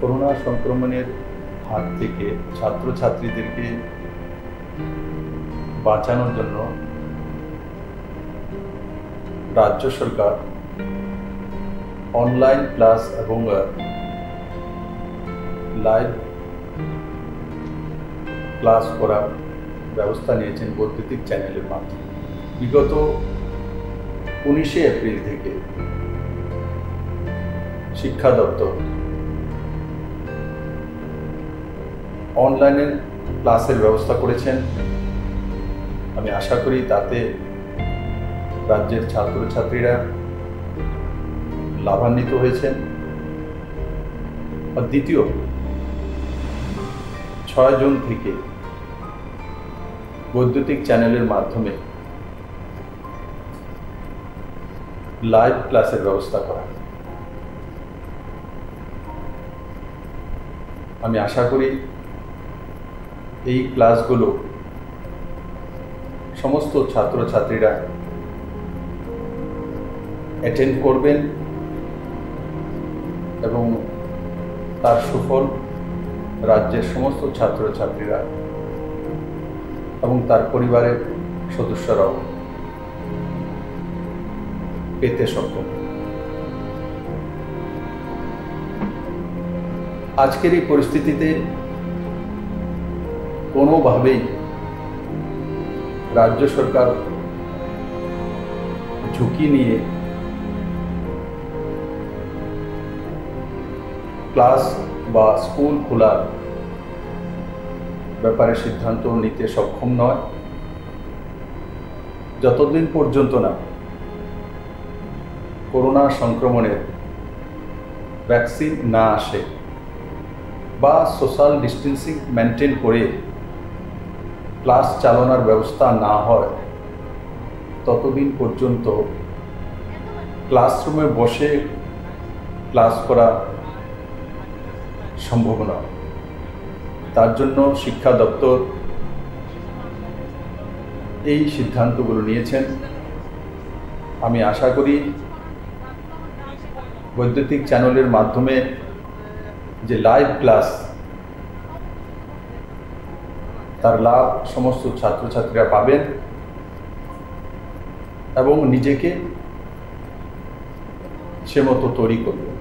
Corona সংক্রমণের হাত থেকে ছাত্রছাত্রীদেরকে বাঁচানোর জন্য রাজ্য সরকার অনলাইন ক্লাস এবং লাইভ ক্লাস করার ব্যবস্থা নিয়েছেন বৈদ্যুতিক চ্যানেলের মাধ্যমে। বিগত 19শে এপ্রিল থেকে শিক্ষা দপ্তর অনলাইনে ক্লাসের ব্যবস্থা করেছেন। আমি আশা করি তাতে রাজ্যের ছাত্রছাত্রীরা লাভান্বিত হয়েছেন। আর দ্বিতীয় 6 জুন থেকে বৈদ্যুতিক চ্যানেলের মাধ্যমে লাইভ ক্লাসের ব্যবস্থা করা। আমি আশা করি এই ক্লাসগুলো সমস্ত ছাত্রছাত্রীরা অ্যাটেন্ড করবেন এবং তার সুফল রাজ্যের সমস্ত ছাত্রছাত্রীরা এবং তার পরিবারের সদস্যরাও পেতে সক্ষম। আজকের এই পরিস্থিতিতে কোনোভাবেই রাজ্য সরকার ঝুঁকি নিয়ে ক্লাস বা স্কুল খোলার ব্যাপারে সিদ্ধান্ত নিতে সক্ষম নয় যতদিন পর্যন্ত না করোনা সংক্রমণের ভ্যাকসিন না আসে বা সোশ্যাল ডিস্টেন্সিং মেনটেন করে ক্লাস চালানোর ব্যবস্থা না হয় ততদিন পর্যন্ত ক্লাসরুমে বসে ক্লাস করা সম্ভব নয়। তার জন্য শিক্ষা দপ্তর এই সিদ্ধান্তগুলো নিয়েছেন। আমি আশা করি বৈদ্যুতিক চ্যানেলের মাধ্যমে যে লাইভ ক্লাস তার লাভ সমস্ত ছাত্রছাত্রীরা পাবেন এবং নিজেকে সে মতো তৈরি করবেন।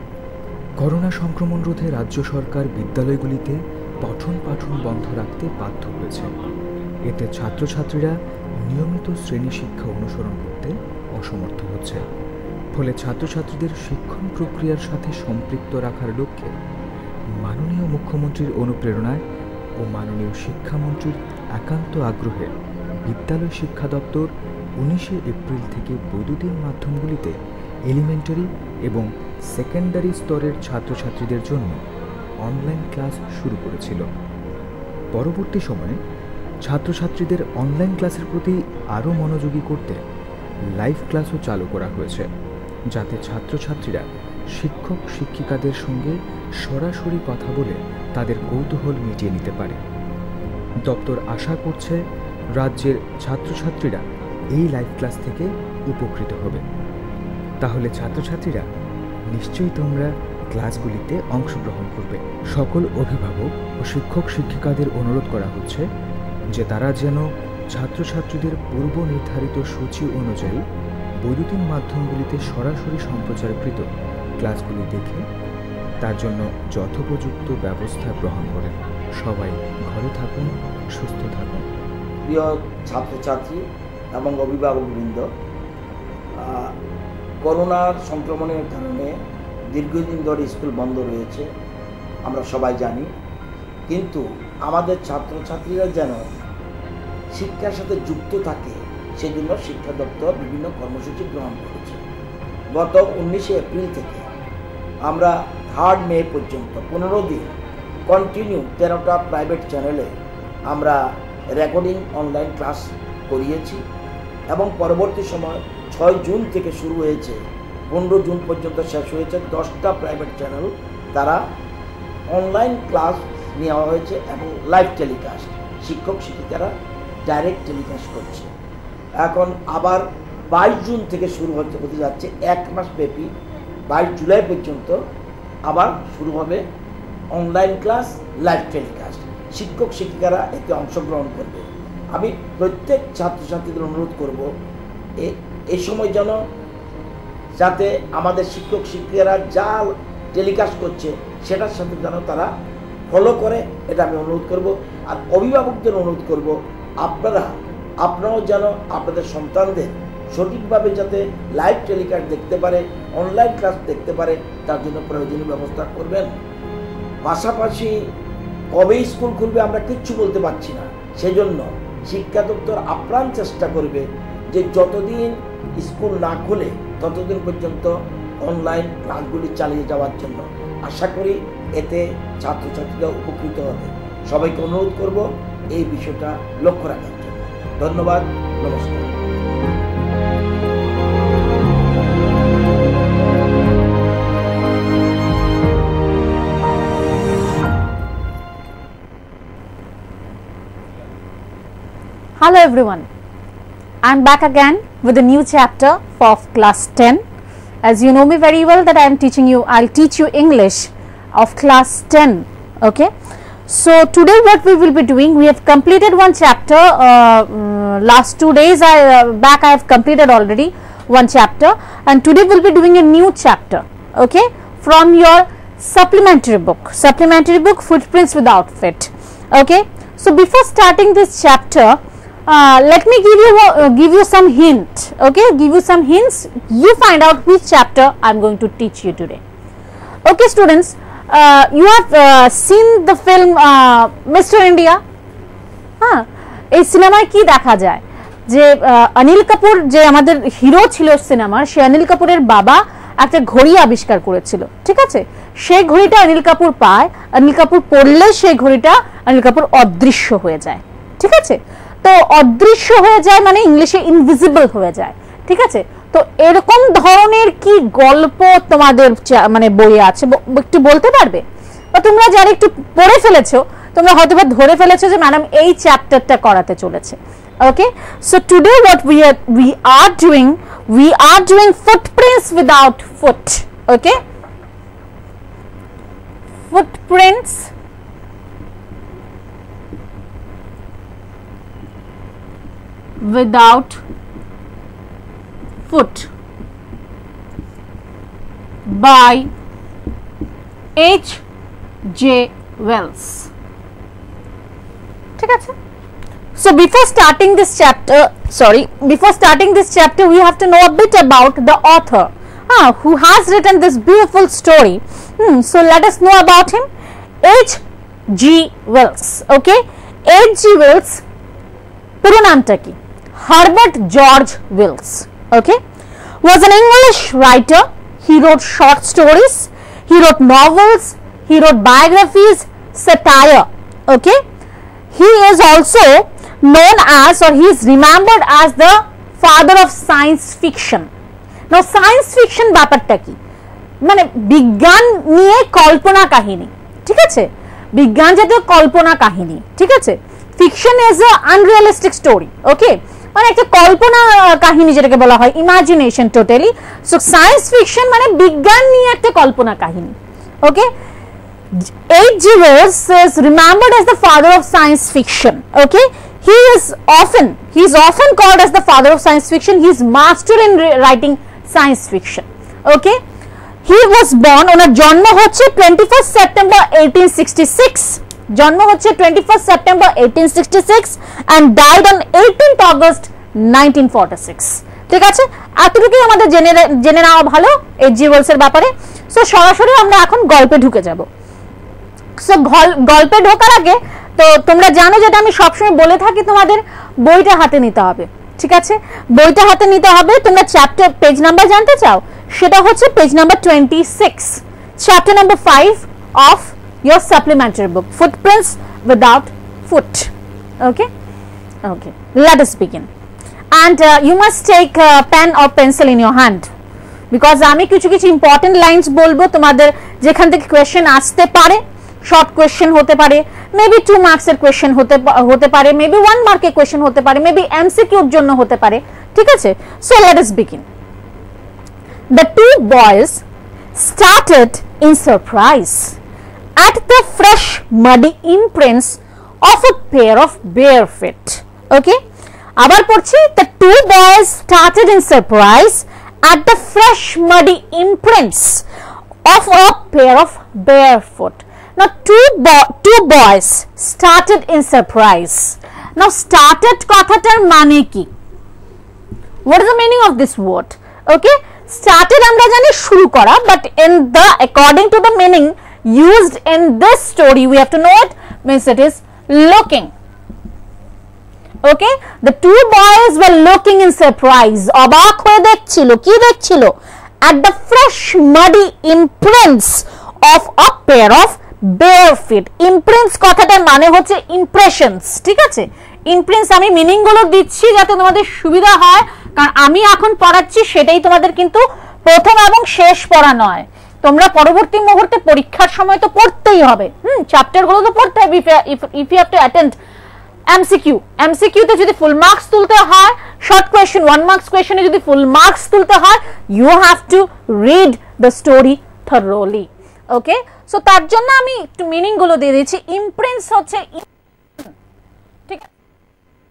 করোনা সংক্রমণ রোধে রাজ্য সরকার বিদ্যালয়গুলিতে পঠন পাঠন বন্ধ রাখতে বাধ্য হয়েছে। এতে ছাত্রছাত্রীরা নিয়মিত শ্রেণী শিক্ষা অনুসরণ করতে অসমর্থ হচ্ছে। ফলে ছাত্রছাত্রীদের শিক্ষণ প্রক্রিয়ার সাথে সম্পৃক্ত রাখার লক্ষ্যে মাননীয় মুখ্যমন্ত্রীর অনুপ্রেরণায় ও মাননীয় শিক্ষামন্ত্রীর একান্ত আগ্রহে বিদ্যালয় শিক্ষা দপ্তর 19শে এপ্রিল থেকে বৈদ্যুতিন মাধ্যমগুলিতে এলিমেন্টারি এবং সেকেন্ডারি স্তরের ছাত্রছাত্রীদের জন্য অনলাইন ক্লাস শুরু করেছিল। পরবর্তী সময়ে ছাত্রছাত্রীদের অনলাইন ক্লাসের প্রতি আরও মনোযোগী করতে লাইভ ক্লাসও চালু করা হয়েছে, যাতে ছাত্রছাত্রীরা শিক্ষক শিক্ষিকাদের সঙ্গে সরাসরি কথা বলে তাদের কৌতূহল মিটিয়ে নিতে পারে। দপ্তর আশা করছে রাজ্যের ছাত্রছাত্রীরা এই লাইভ ক্লাস থেকে উপকৃত হবে। তাহলে ছাত্রছাত্রীরা নিশ্চয়ই তোমরা ক্লাসগুলিতে অংশগ্রহণ করবে। সকল অভিভাবক ও শিক্ষক শিক্ষিকাদের অনুরোধ করা হচ্ছে যে তারা যেন ছাত্রছাত্রীদের পূর্ব নির্ধারিত সূচি অনুযায়ী বৈদ্যুতিন মাধ্যমগুলিতে সরাসরি সম্প্রচারকৃত ক্লাসগুলি দেখে তার জন্য যথোপযুক্ত ব্যবস্থা গ্রহণ করেন। সবাই ঘরে থাকুন, সুস্থ থাকুন। প্রিয় ছাত্রছাত্রী এবং অভিভাবকবৃন্দ, করোনার সংক্রমণের কারণে দীর্ঘদিন ধরে স্কুল বন্ধ রয়েছে, আমরা সবাই জানি। কিন্তু আমাদের ছাত্রছাত্রীরা যেন শিক্ষার সাথে যুক্ত থাকে সেজন্য শিক্ষা দপ্তর বিভিন্ন কর্মসূচি গ্রহণ করেছে। গত 19শে এপ্রিল থেকে আমরা 3 মে পর্যন্ত 15 দিন কন্টিনিউ 13টা প্রাইভেট চ্যানেলে আমরা রেকর্ডিং অনলাইন ক্লাস করিয়েছি এবং পরবর্তী সময় 6 জুন থেকে শুরু হয়েছে, 15 জুন পর্যন্ত শেষ হয়েছে। 10টা প্রাইভেট চ্যানেল তারা অনলাইন ক্লাস নেওয়া হয়েছে এবং লাইভ টেলিকাস্ট শিক্ষক শিক্ষিকারা ডাইরেক্ট টেলিকাস্ট করছে। এখন আবার 22 জুন থেকে শুরু হতে যাচ্ছে, 1 মাস ব্যাপী 22 জুলাই পর্যন্ত আবার শুরু হবে অনলাইন ক্লাস, লাইভ টেলিকাস্ট। শিক্ষক শিক্ষিকারা এতে অংশগ্রহণ করবে। আমি প্রত্যেক ছাত্রছাত্রীদের অনুরোধ করব এই সময় যেন যাতে আমাদের শিক্ষক শিক্ষিকারা যা টেলিকাস্ট করছে সেটার সাথে যেন তারা ফলো করে, এটা আমি অনুরোধ করব। আর অভিভাবকদের অনুরোধ করব আপনারাও যেন আপনাদের সন্তানদের সঠিকভাবে যাতে লাইভ টেলিকাস্ট দেখতে পারে, অনলাইন ক্লাস দেখতে পারে, তার জন্য প্রয়োজনীয় ব্যবস্থা করবেন। পাশাপাশি কবে স্কুল খুলবে আমরা কিচ্ছু বলতে পারছি না, সেজন্য শিক্ষা দপ্তর আপ্রাণ চেষ্টা করবে যে যতদিন স্কুল না খুলে ততদিন পর্যন্ত অনলাইন ক্লাসগুলি চালিয়ে যাওয়ার জন্য। আশা করি এতে ছাত্রছাত্রীরা উপকৃত হবে। সবাইকে অনুরোধ করব এই বিষয়টা লক্ষ্য রাখার জন্য। ধন্যবাদ, নমস্কার। Hello everyone, I'm back again with a new chapter of class 10. As you know me very well that I'll teach you English of class 10. Okay, so today what we will be doing, we have completed one chapter. Last 2 days back I have completed already one chapter, and today we'll be doing a new chapter, okay, from your supplementary book Footprints Without Fit. Okay, so before starting this chapter, let me give you some hint. Okay, give you some hints. You find out which chapter I'm going to teach you today. Okay students, you have seen the film Mr. India. এই সিনেমায় কি দেখা যায় যে অনিল কাপুর যে আমাদের hero ছিল সিনেমার, সে অনিল কাপুরের বাবা একটা ঘড়ি আবিষ্কার করেছিল। ঠিক আছে, সেই ঘড়িটা অনিল কাপুর পায়, অনিল কাপুর পড়লে সেই ঘড়িটা অনিল কাপুর অদৃশ্য হয়ে যায়। ঠিক আছে, তো অদৃশ্য হয়ে যায় মানে ইংলিশে ইনভিজিবল হয়ে যায়। ঠিক আছে, তো এরকম ধরনের কি গল্প তোমাদের মানে বইয়ে আছে একটু বলতে পারবে? বা তোমরা যারা একটু পড়ে ফেলেছো তোমরা হয়তো ধরে ফেলেছো যে ম্যাডাম এই চ্যাপ্টারটা করাতে চলেছে। Okay, so today what we are doing footprints without foot. Okay, footprints without foot by H.G. Wells. ঠিক আছে, so before starting this chapter we have to know a bit about the author who has written this beautiful story. So let us know about him. H.G. Wells. Okay, H.G. Wells পুরো নামটা কি? Herbert George Wells. Okay, was an English writer. He wrote short stories, he wrote novels, he wrote biographies, satire. Okay, he is also known as, or he is remembered as the father of science fiction. Now science fiction ব্যাপারটা কি? মানে বিজ্ঞান নিয়ে কল্পনা কাহিনী। ঠিক আছে, বিজ্ঞান জাতীয় কল্পনা কাহিনী। ঠিক আছে, fiction is a unrealistic story. Okay, মানে একটা কল্পনা কাহিনী যেটাকে বলা হয় imagination totally. So science fiction মানে বিজ্ঞান নিয়ে একটা কল্পনা কাহিনী। ওকে, H.G. Wells is remembered as the father of science fiction. Okay, he is often called as the father of science fiction. He is master in writing science fiction. Okay, he was born, ওনার জন্ম হচ্ছে 21st September 1866, জন্ম হচ্ছে 21st September 1866 and died on 18th August 1946. ঠিক আছে, এতটুকুই আমাদের জেনে নেওয়া ভালো H.G. Wells এর ব্যাপারে। সো সরাসরি আমরা এখন গল্পে ঢুকে যাব। সো গল্পে ঢোকার আগে তো তোমরা জানো যেটা আমি সবসময় বলে থাকি, তোমাদের বইটা হাতে নিতে হবে। ঠিক আছে, বইটা হাতে নিতে হবে। তোমরা চ্যাপ্টার পেজ নাম্বার জানতে চাও, সেটা হচ্ছে page number 26, chapter number 5 of your supplementary book Footprints Without Foot. Okay, let us begin, and you must take a pen or pencil in your hand because আমি কিছু ইম্পর্টেন্ট লাইনস বলবো তোমাদের যেখান থেকে কোয়েশ্চেন আসতে পারে। শর্ট কোয়েশ্চেন হতে পারে, মেবি 2 মার্কসের কোয়েশ্চেন হতে পারে, মেবি 1 মার্কের কোয়েশ্চেন হতে পারে, মেবি এমসিকিউর জন্য হতে পারে। ঠিক আছে, so let us begin. The two boys started in surprise at the fresh muddy imprints of a pair of bare feet. Okay, abar porchi, the two boys started in surprise at the fresh muddy imprints of a pair of bare foot. Now two boys started in surprise. Now started কথাটার মানে কি? What is the meaning of this word? Okay, started আমরা জানি শুরু করা, but in the according to the meaning used in this story we have to know it means it is looking. Okay, the two boys were looking in surprise. অবাক হয়ে দেখছিল, কি দেখছিল? At the fresh muddy imprints of a pair of bare feet. Imprints কথাটার মানে হচ্ছে impressions, ঠিক আছে? Imprints আমি মিনিং গুলো দিচ্ছি যাতে তোমাদের সুবিধা হয়, কারণ আমি এখন পড়াচ্ছি সেটাই তোমাদের কিন্তু প্রথম এবং শেষ পড়া নয়। তোমরা পরবর্তী মুহূর্তে পরীক্ষার সময় তো পড়তেই হবে, চ্যাপ্টার গুলো তো পড়তে হবে if you have to attend MCQ তে যদি ফুল মার্কস তুলতে হয়, শর্ট কোয়েশ্চেন 1 মার্কস কোয়েশ্চেনে যদি ফুল মার্কস তুলতে হয়, you have to read the story thoroughly. Okay, so তার জন্য আমি একটু মিনিং গুলো দিয়ে দিয়েছি। ইমপ্রিন্টস হচ্ছে ঠিক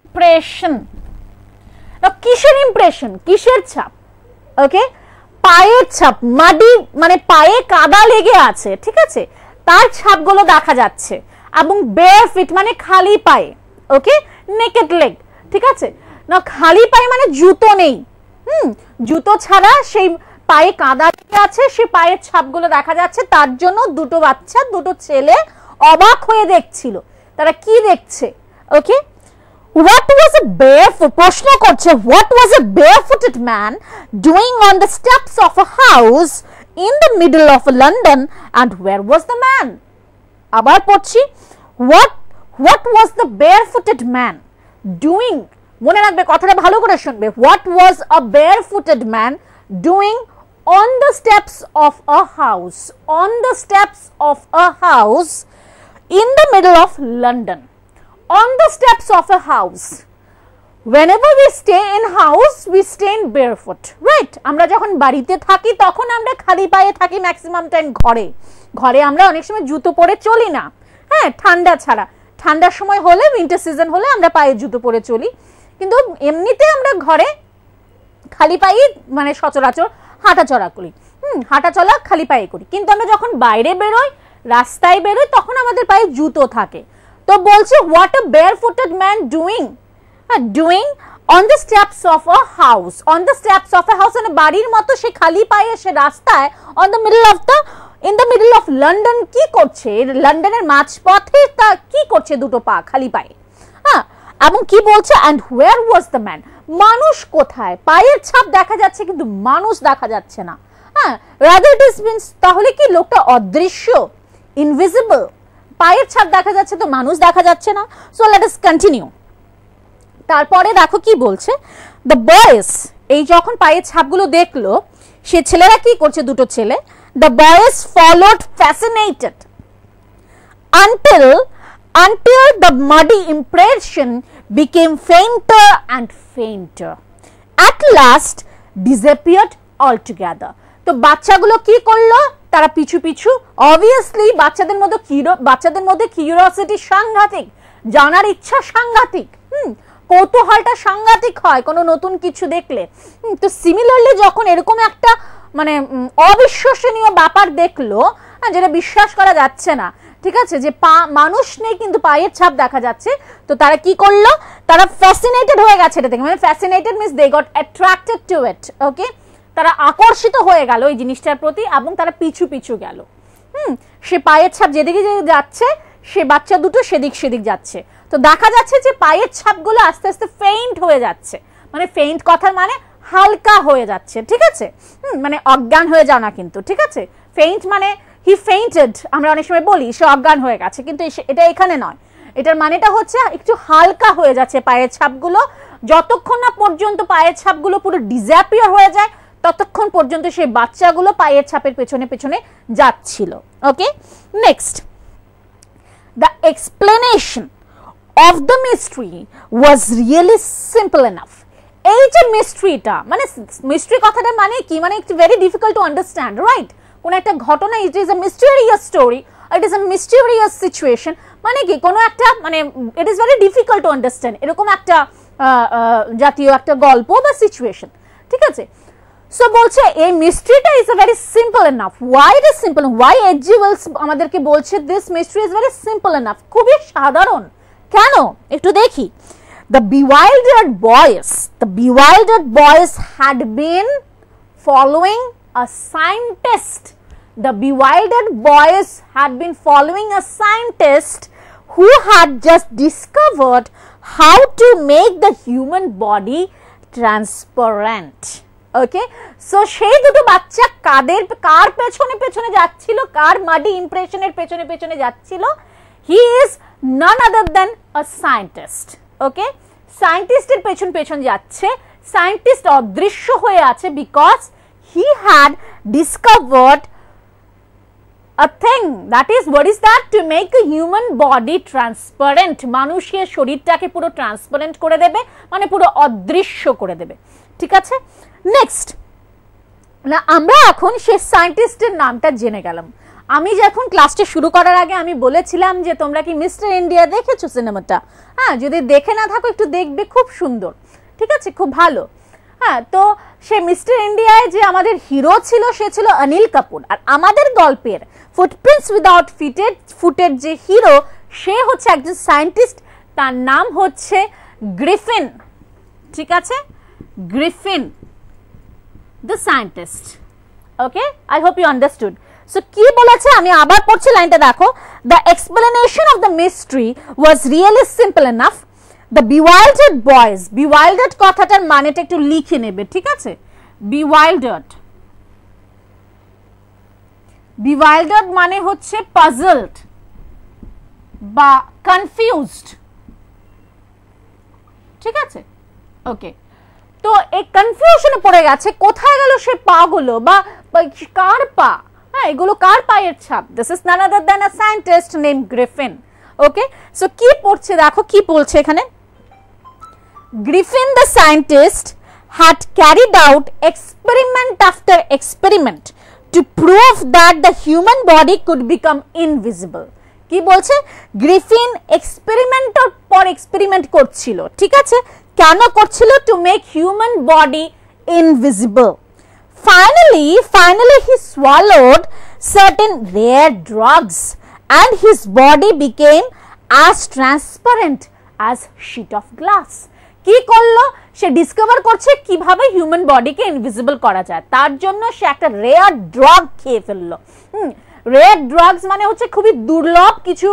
ইমপ্রেশন। না কিসের ইমপ্রেশন? কিসের ছাপ? ওকে, পায়ের ছাপ। মাটি মানে পায়ে কাদা লেগে আছে, ঠিক আছে, তার ছাপগুলো দেখা যাচ্ছে। এবং বেয়ার ফিট মানে খালি পায়ে। ওকে, নেকেড লেগ, ঠিক আছে না, খালি পায়ে মানে জুতো নেই, জুতো ছাড়া সেই পায়ে কাদা লেগে আছে, সেই পায়ের ছাপগুলো দেখা যাচ্ছে। তার জন্য দুটো বাচ্চা, দুটো ছেলে অবাক হয়ে দেখছিল। তারা কি দেখছে? ওকে, what was a barefoot, প্রশ্ন করছে, what was a barefooted man doing on the steps of a house in the middle of London, and where was the man? আবার পড়ছি, what was the barefooted man doing, মনে রাখবে কথাটা ভালো করে শুনবে, what was a barefooted man doing on the steps of a house, on the steps of a house in the middle of London, on the steps of a house. Whenever we stay in house we stay in barefoot, right? আমরা যখন বাড়িতে থাকি তখন আমরা খালি পায়ে থাকি maximum time. ঘরে আমরা অনেক সময় জুতো পরে চলি না, হ্যাঁ, ঠান্ডা ছাড়া। ঠান্ডার সময় হলে, উইন্টার সিজন হলে আমরা পায়ে জুতো পরে চলি, কিন্তু এমনিতে আমরা ঘরে খালি পায়ে মানে সচরাচর হাঁটাচলা করি, হাঁটাচলা খালি পায়ে করি। কিন্তু আমরা যখন বাইরে বেরোই, রাস্তায় বেরোই, তখন আমাদের পায়ে জুতো থাকে। তো বলছে what a barefooted man doing on the steps of a house, on the steps of a house, মানে বাড়ির মতো সে খালি পায়ে সে রাস্তায় in the middle of London কি করছে? লন্ডনের মাঝপথে তা কি করছে দুটো পা খালি পায়ে, হ্যাঁ। এবং কি বলছে, and where was the man, মানুষ কোথায়? পায়ের ছাপ দেখা যাচ্ছে কিন্তু মানুষ দেখা যাচ্ছে না, হ্যাঁ। rather it means তাহলে কি লোকটা অদৃশ্য, ইনভিজিবল, পায়ের ছাপ দেখা যাচ্ছে তো মানুষ দেখা যাচ্ছে না। So let us continue. তারপরে দেখো কি বলছে, দ্য বয়েজ, এই যখন পায়ের ছাপগুলো দেখলো, সে ছেলেরা কি করছে, দুটো ছেলে, the boys followed fascinated until the muddy impression became fainter and fainter, at last disappeared altogether. তো বাচ্চাগুলো কি করলো, তারা পিছু পিছু, অবভিয়াসলি বাচ্চাদের মধ্যে কিউরিওসিটি সাংঘাতিক, জানার ইচ্ছা সাংঘাতিক, কৌতূহলটা সাংঘাতিক হয় কোনো নতুন কিছু দেখলে। তো সিমিলারলি যখন এরকম একটা মানে অবিশ্বাসনীয় ব্যাপার দেখলো, যেটা বিশ্বাস করা যাচ্ছে না, ঠিক আছে, যে মানুষ নেই কিন্তু পায়ের ছাপ দেখা যাচ্ছে, তো তারা কি করলো, তারা ফ্যাসিনেটেড হয়ে গেছে এটা থেকে, মানে fascinated means they got attracted to it. Okay, তারা আকর্ষিত হয়ে গেল এই জিনিসটার প্রতি এবং তারা পিছু পিছু গেল। সে পায়ের ছাপ যেদিকে যাচ্ছে, সে বাচ্চা দুটো সেদিক যাচ্ছে। তো দেখা যাচ্ছে যে পায়ের ছাপগুলো আস্তে আস্তে ফেইন্ট হয়ে যাচ্ছে, মানে ফেইন্ট কথার মানে হালকা হয়ে যাচ্ছে, ঠিক আছে, মানে অজ্ঞান হয়ে যাও না কিন্তু, ঠিক আছে। ফেইন্ট মানে হি ফেইন্টেড, আমরা অনেক সময় বলি সে অজ্ঞান হয়ে গেছে, কিন্তু এটা এখানে নয়, এটার মানেটা হচ্ছে একটু হালকা হয়ে যাচ্ছে পায়ের ছাপগুলো। যতক্ষণ না পর্যন্ত পায়ের ছাপগুলো পুরো ডিসঅ্যাপিয়ার হয়ে যায়, ততক্ষণ পর্যন্ত সেই বাচ্চাগুলো পায়ের ছাপের পেছনে পেছনে যাচ্ছিল। Okay, next, the explanation of the mystery was really simple enough. এই যে মিস্ট্রিটা, মানে মিস্ট্রি কথাটা মানে কি, মানে it's very difficult to understand, right? কোন একটা ঘটনা, it is a mysterious story it is a mysterious situation, মানে কি কোনো একটা মানে it is very difficult to understand, এরকম একটা জাতীয় একটা গল্প বা সিচুয়েশন, ঠিক আছে। সো বলছে এই মিস্ট্রিটা is a very simple enough. Why it is simple, why H G Wells আমাদেরকে বলছে this mystery is very simple enough, খুবই সাধারণ। কেন একটু দেখি। The bewildered boys had been following a scientist. The bewildered boys had been following a scientist who had just discovered how to make the human body transparent. Okay, so সেই দুটো বাচ্চা কার পেছনে পেছনে যাচ্ছিল, কার মাডি ইমপ্রেশনের পেছনে পেছনে যাচ্ছিল? He is none other than a scientist. ওকে, সায়েন্টিস্টের পেছন পেছন যাচ্ছে, সায়েন্টিস্ট অদৃশ্য হয়ে আছে because he had discovered a thing, that is, what is that? To make a human body transparent, মানুষের শরীরটাকে পুরো ট্রান্সপারেন্ট করে দেবে, মানে পুরো অদৃশ্য করে দেবে, ঠিক আছে। নেক্সট, না আমরা এখন সেই সায়েন্টিস্টের নামটা জেনে গেলাম। আমি যখন ক্লাসটা শুরু করার আগে আমি বলেছিলাম যে তোমরা কি মিস্টার ইন্ডিয়া দেখেছো সিনেমাটা? হ্যাঁ, যদি দেখে না থাকো একটু দেখবে, খুব সুন্দর, ঠিক আছে, খুব ভালো। হ্যাঁ, তো সে মিস্টার ইন্ডিয়ায় যে আমাদের হিরো ছিল সে ছিল অনিল কাপুর, আর আমাদের গল্পের ফুটপ্রিন্টস উইদাউট ফুটের যে হিরো সে হচ্ছে একজন সায়েন্টিস্ট, তার নাম হচ্ছে গ্রিফিন, ঠিক আছে, Griffin the scientist. Okay, I hope you understood. So কি বলেছে আমি আবার পড়ছি লাইনটা দেখো। The explanation of the mystery was really simple enough. The bewildered boys, bewildered কথাটার মানেটা একটু লিখে নেবে, ঠিক আছে। বিওয়াইল্ডার্ড মানে হচ্ছে পাজলড বা কনফিউজড, ঠিক আছে। ওকে, তো এই কনফিউশনে পড়ে গেছে, কোথায় গেল সে পাগুলো বা কার পা, হ্যাঁ এগুলো কার পায়ের ছাপ? This is none other than a scientist name Griffin. Okay, so কি পড়ছে দেখো, কি বলছে এখানে। Griffin the scientist had carried out experiment after experiment to prove that the human body could become invisible. কি বলছে? গ্রিফিন এক্সপেরিমেন্টের পর এক্সপেরিমেন্ট করছিল, ঠিক আছে। কেন করছিল? to make human body invisible. Finally he swallowed certain rare drugs and his body became as transparent as sheet of glass. কি করলো? সে ডিসকভার করছে কিভাবে হিউম্যান বডিকে ইনভিজিবল করা যায়, তার জন্য সে একটা রেয়ার ড্রাগ খেয়ে ফেললো। রেয়ার ড্রাগস মানে হচ্ছে খুবই দুর্লভ কিছু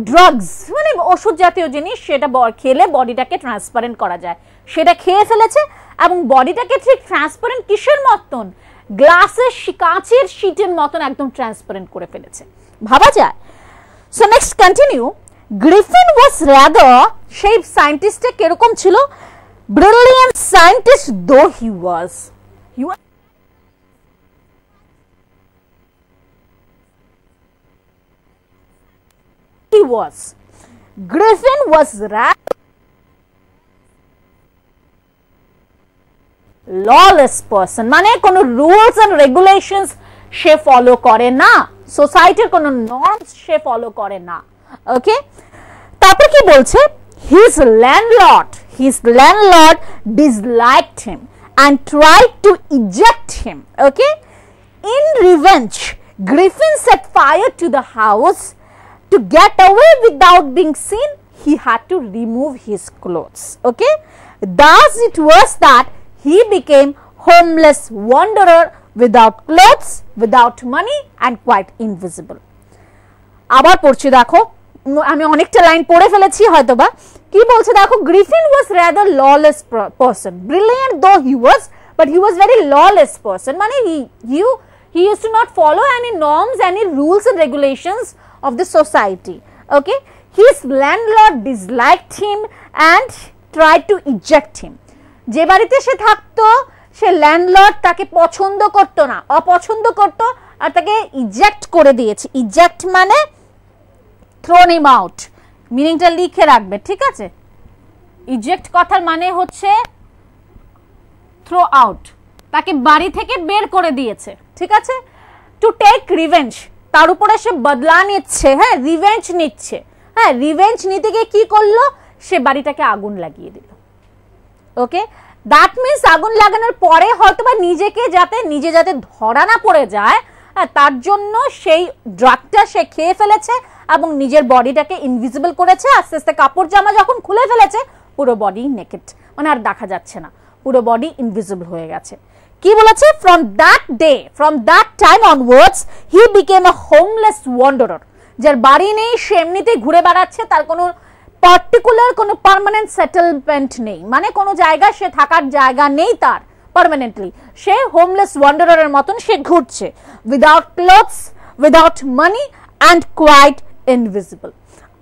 ড্রাগস, মানে ওষুধ জাতীয় জিনিস, সেটা খেলে বডিটাকে ট্রান্সপারেন্ট করা যায়, সেটা খেয়ে ফেলেছে এবং বডিটাকে ঠিক ট্রান্সপারেন্ট কিসের মতন? গ্লাসের কাঁচের শীটের মতন একদম ট্রান্সপারেন্ট করে ফেলেছে, ভাবা যায়। So next continue. Griffin was rather, সেই সায়েন্টিস্টে কিরকম ছিল? ব্রিলিয়েন্ট সায়েন্টিস্ট দো he was, Griffin was rather lawless person, মানে কোনো রুলস এন্ড রেগুলেশনস সে ফলো করে না, সোসাইটির কোনো নর্মস সে ফলো করে না। ওকে, তারপর কি বলছে? his landlord disliked him and tried to eject him. Okay, in revenge Griffin set fire to the house. To get away without being seen, he had to remove his clothes. Okay, thus it was that he became homeless wanderer without clothes, without money and quite invisible. আবার পড়ছি দেখো, আমি অনেকটা line পড়ে ফেলেছি হয়তোবা। কি বলছে দেখো, Griffin was rather lawless person, brilliant though he was, but he was very lawless person, মানে he used to not follow any norms, any rules and regulations of the society. Okay, his landlord disliked him and tried to eject him. যে বাড়িতে সে থাকতো সে landlord তাকে পছন্দ করতো না, অপছন্দ করতো আর তাকে ইজেক্ট করে দিয়েছে। ইজেক্ট মানে thrown him out, মিনিংটা লিখে রাখবে, ঠিক আছে। ইজেক্ট কথার মানে হচ্ছে থ্রো আউট, তাকে বাড়ি থেকে বের করে দিয়েছে, ঠিক আছে। টু টেক রিভেঞ্জ, তার উপরে সে বদলা নিচ্ছে, হ্যাঁ রিভেঞ্জ নিচ্ছে। হ্যাঁ রিভেঞ্জ নিতে গিয়ে কি করলো, সে বাড়িটাকে আগুন লাগিয়ে দিল। ওকে, দ্যাট মিনস আগুন লাগানোর পরে হয়তোবা নিজে যাতে ধরা না পড়ে যায়, তার জন্য সেই ড্রাগটা সে খেয়ে ফেলেছে এবং নিজের বডিটাকে ইনভিজিবল করেছে। আস্তে আস্তে কাপড় জামা যখন খুলে ফেলেছে, পুরো বডি নেকেড, মানে আর দেখা যাচ্ছে না, পুরো বডি ইনভিজিবল হয়ে গেছে। কি বলেছে, from that time onwards he became a homeless wanderer. যার বাড়ি নেই, সে এমনিতেই ঘুরে বেড়াচ্ছে, তার কোনো পার্টিকুলার কোনো পার্মানেন্ট সেটেলমেন্ট নেই, মানে কোনো জায়গা সে থাকার জায়গা নেই তার পার্মানেন্টলি। সে হোমলেস ওয়ান্ডারারের মতন সে ঘুরছে, without clothes, without money and quite invisible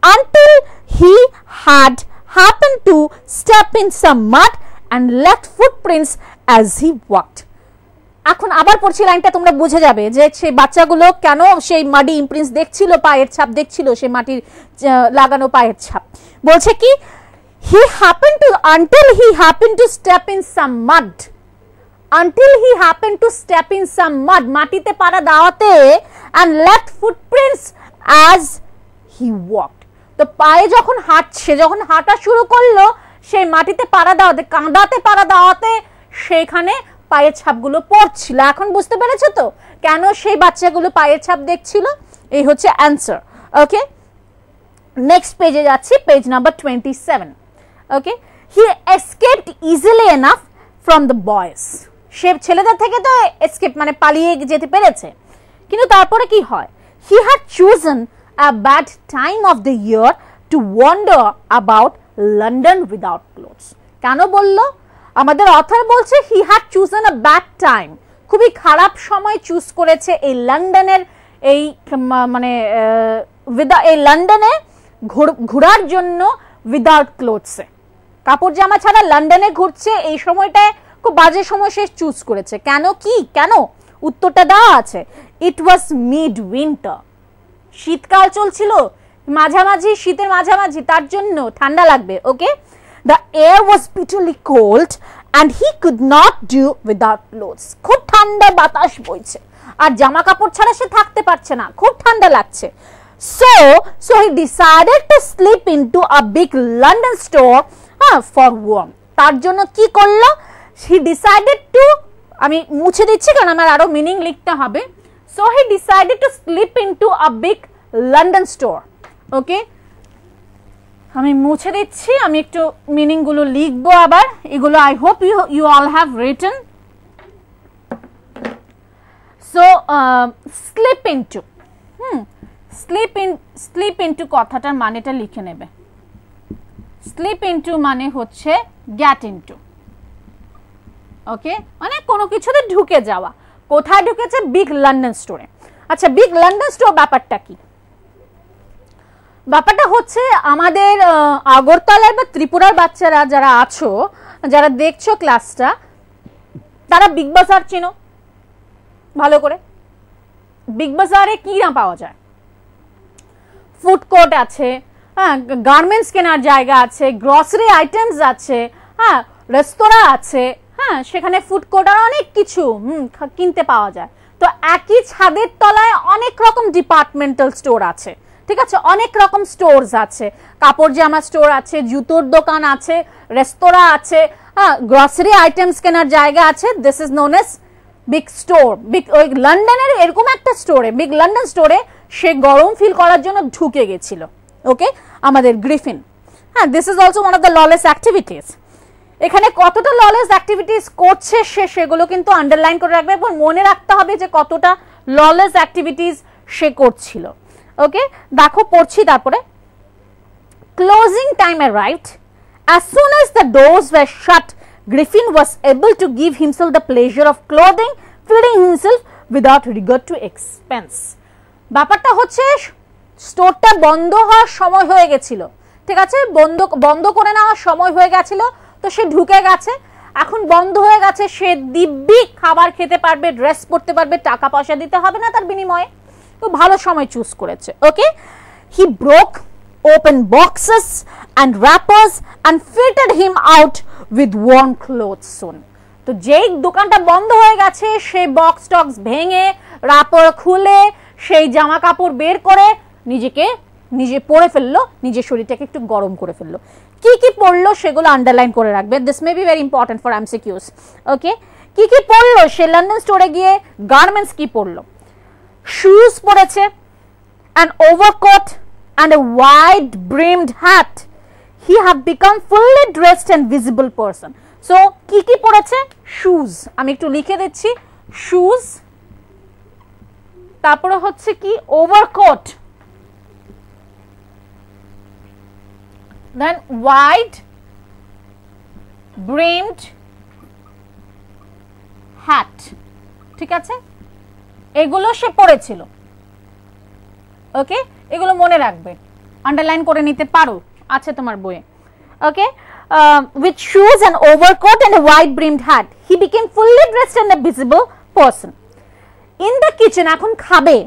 until he had happened to step in some mud and left footprints as he walked. এখন আবার পড়ছি লাইনটা, তোমরা বুঝে যাবে যে সেই বাচ্চাগুলো কেন সেই মাটি ইমপ্রিন্টস দেখছিল, পায়ের ছাপ দেখছিল, সেই মাটির লাগানো পায়ের ছাপ। বলছে কি, until he happened to step in some mud, মাটিতে পাড়া দেওয়াতে, and left footprints as he walked. তো পায়ে যখন হাঁটা শুরু করলো, সেই মাটিতে পাড়া দেওয়াতে, কাঁদাতে পাড়া দেওয়াতে সেখানে পায়ের ছাপগুলো পড়ছিল। এখন বুঝতে পেরেছো তো কেন সেই বাচ্চাগুলো পায়ের ছাপ দেখছিল? এই হচ্ছে অ্যান্সার। ওকে, নেক্সট পেজে যাচ্ছি, page number 27। Okay, he escaped easily enough from the boys. সে ছেলেদের থেকে তো এসকেপ মানে পালিয়ে যেতে পেরেছে, কিন্তু তারপরে কি হয়, he had chosen a bad time of the year to wander about London without clothes. কেন বললো? আমাদের অথর বলছে he had chosen a bad time, খুবই খারাপ সময় চুজ করেছে এই লন্ডনের এই মানে এই লন্ডনে ঘোরার জন্য উইদাউট ক্লোথসে, কাপড় জামা ছাড়া লন্ডনে ঘুরছে, এই সময়টায় খুব বাজে সময় সে চুজ করেছে। কেন উত্তরটা দেওয়া আছে, ইট ওয়াজ মিড উইন্টার, শীতকাল চলছিল, শীতের মাঝামাঝি, তার জন্য ঠান্ডা লাগবে। Okay, the air was bitterly cold and he could not do without clothes, খুব ঠান্ডা বাতাস বইছে আর জামা কাপড় ছাড়া সে থাকতে পারছে না, খুব ঠান্ডা লাগছে। So he decided to slip into a big London store for warmth. তার জন্য কি করলো, he decided to, আমি মুছে দিচ্ছি কারণ আমার আরো মিনিং লিখতে হবে। So he decided to slip into a big London store. ওকে, আমি মুছে দিচ্ছি, আমি একটু মিনিং গুলো লিখবো আবার, এগুলো I hope you all have written. So slip into, slip into কথাটার মানেটা লিখে নেবে। স্লিপ ইনটু মানে হচ্ছে গেট ইনটু। ওকে, মানে কোনো কিছুতে ঢুকে যাওয়া। কোথায় ঢুকেছে? বিগ লন্ডন স্টোরে। আচ্ছা, বিগ লন্ডন স্টোর ব্যাপারটা কি? ব্যাপারটা হচ্ছে আমাদের আগরতলার বা ত্রিপুরার বাচ্চারা যারা আছো, যারা দেখছো ক্লাসটা, তারা বিগ বাজার চেনো ভালো করে। বিগ বাজারে কি না পাওয়া যায়? ফুড কোর্ট আছে, হ্যাঁ, গার্মেন্টস কেনার জায়গা আছে, গ্রসারি আইটেমস আছে, হ্যাঁ, রেস্তোরাঁ আছে, হ্যাঁ, সেখানে ফুড কোর্ট আর অনেক কিছু কিনতে পাওয়া যায়। তো একই ছাদের তলায় অনেক রকম ডিপার্টমেন্টাল স্টোর আছে, ঠিক আছে, অনেক রকম স্টোরস আছে, কাপড় জামা স্টোর আছে, জুতোর দোকান আছে, রেস্তোরাঁ আছে, হ্যাঁ, গ্রসারি আইটেমস কেনার জায়গা আছে। This is known as big store. Big ওই লন্ডনের এরকম একটা স্টোরে, বিগ লন্ডন স্টোরে সে গরম ফিল করার জন্য ঢুকে গেছিল। ওকে, আমাদের গ্রিফিন। হ্যাঁ, this is also one of the lawless activities. এখানে কতটা ললেস অ্যাক্টিভিটিস করছে সেগুলো কিন্তু আন্ডারলাইন করে রাখবে এবং মনে রাখতে হবে যে কতটা ললেস অ্যাক্টিভিটিস সে করছিল। ওকে, দেখো পড়ছি তারপরে। Closing time arrived. As soon as the doors were shut, Griffin was able to give himself the pleasure of clothing, feeding himself without regard to expense. ব্যাপারটা হচ্ছে স্টোরটা বন্ধ হওয়ার সময় হয়ে গেছিল, ঠিক আছে, বন্ধ করে নেওয়ার সময় হয়ে গেছিল, তো সে ঢুকে গেছে, এখন বন্ধ হয়ে গেছে, সে দিব্যি খাবার খেতে পারবে, ড্রেস পরতে পারবে, টাকা পয়সা দিতে হবে না তার বিনিময়ে, তো ভালো সময় চুজ করেছে। Okay, he broke open boxes and wrappers and fitted him out with warm clothes soon. তো যেই দোকানটা বন্ধ হয়ে গেছে, সে বক্স টক্স ভেঙে, রাপার খুলে সেই জামা কাপড় বের করে নিজে পরে ফেললো, নিজের শরীরটাকে একটু গরম করে ফেললো। কি কি পড়লো সেগুলো আন্ডারলাইন করে রাখবে, this may be very important for MCQs. Okay, কি কি পড়লো সে লন্ডন স্টোরে গিয়ে? গার্মেন্টস কি পড়লো? শুজ পরেছে, an overcoat and a wide brimmed hat. He have become fully dressed and visible person. So কি কি পরেছে? শুজ, আমি একটু লিখে দিচ্ছি, শুজ, তারপরে হচ্ছে কি overcoat, then wide brimmed hat, ঠিক আছে, এগুলো সে পরেছিল। ওকে, এগুলো মনে রাখবে, আন্ডারলাইন করে নিতে পারো, আছে তোমার বইয়ে। ওকে, with shoes and overcoat and a wide brimmed hat he became fully dressed and a visible person. In the kitchen, এখন খাবে,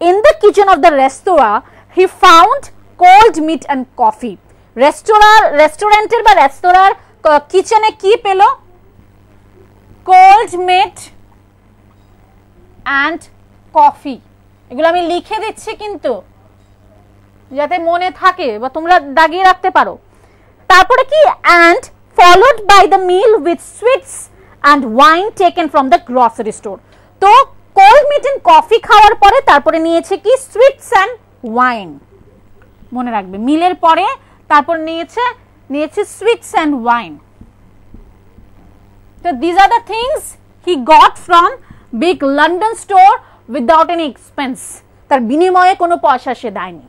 in the kitchen of the restaurant he found cold meat and coffee. রেস্টুরেন্টের বা রেস্তোরাঁর কিচেনে কি পেল? Cold meat and coffee. এগুলো আমি লিখে দিচ্ছি কিন্তু যাতে মনে থাকে বা তোমরা দাগিয়ে রাখতে পারো। তারপরে কি? And followed by the meal with sweets and wine taken from the grocery store. তো কোল্ড মিট এন্ড কফি খাওয়ার পরে তারপরে নিয়েছে কি? Sweets and wine. মনে রাখবে, মিলের পরে তারপর নিয়েছে সুইটস অ্যান্ড ওয়াইন। তো this are the things he got from big London store without any expense. তার বিনিময়ে কোনো পয়সা সে দেয়নি।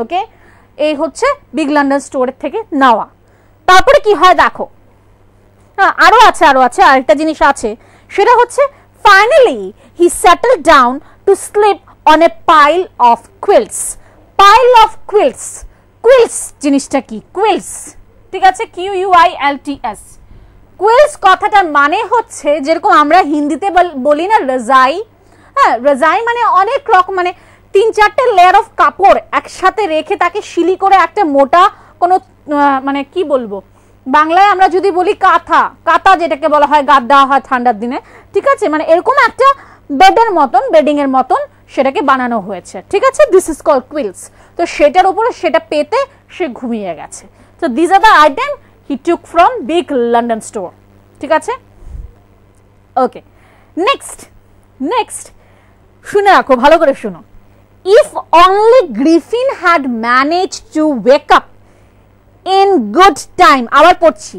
ওকে, এই হচ্ছে বিগ লন্ডন স্টোরের থেকে নেওয়া। তারপরে কি হয় দেখো, আরো আছে আরেকটা জিনিস আছে, সেটা হচ্ছে finally he settled down to sleep on a pile of quills. Pile of quills, quills জিনিসটা কি? কুইলস, ঠিক আছে, QUILTS। কুইলস কথাটার মানে হচ্ছে যেরকম আমরা হিন্দিতে বলি না রজাই। হ্যাঁ, রজাই মানে অনেক রকম, মানে 3-4টে লেয়ার অফ কাপড় একসাথে রেখে তাকে শিলি করে একটা মোটা কোনো মানে কি বলবো, বাংলায় আমরা যদি বলি কাঁথা, কাঁথা যেটাকে বলা হয় গাদ দেওয়া হয় ঠান্ডার দিনে, ঠিক আছে, মানে এরকম একটা বেডের মতন, বেডিং এর মতন সেটাকে বানানো হয়েছে, ঠিক আছে, দিস ইজ কল্ড কুইলস। তো সেটার উপরে সেটা পেতে সে ঘুমিয়ে গেছে। তো this are the item he took from big London store, ঠিক আছে। ওকে, নেক্সট শুনে রাখো, ভালো করে শুনো। If only Griffin had manage to wake up in good time, আবার পড়ছি,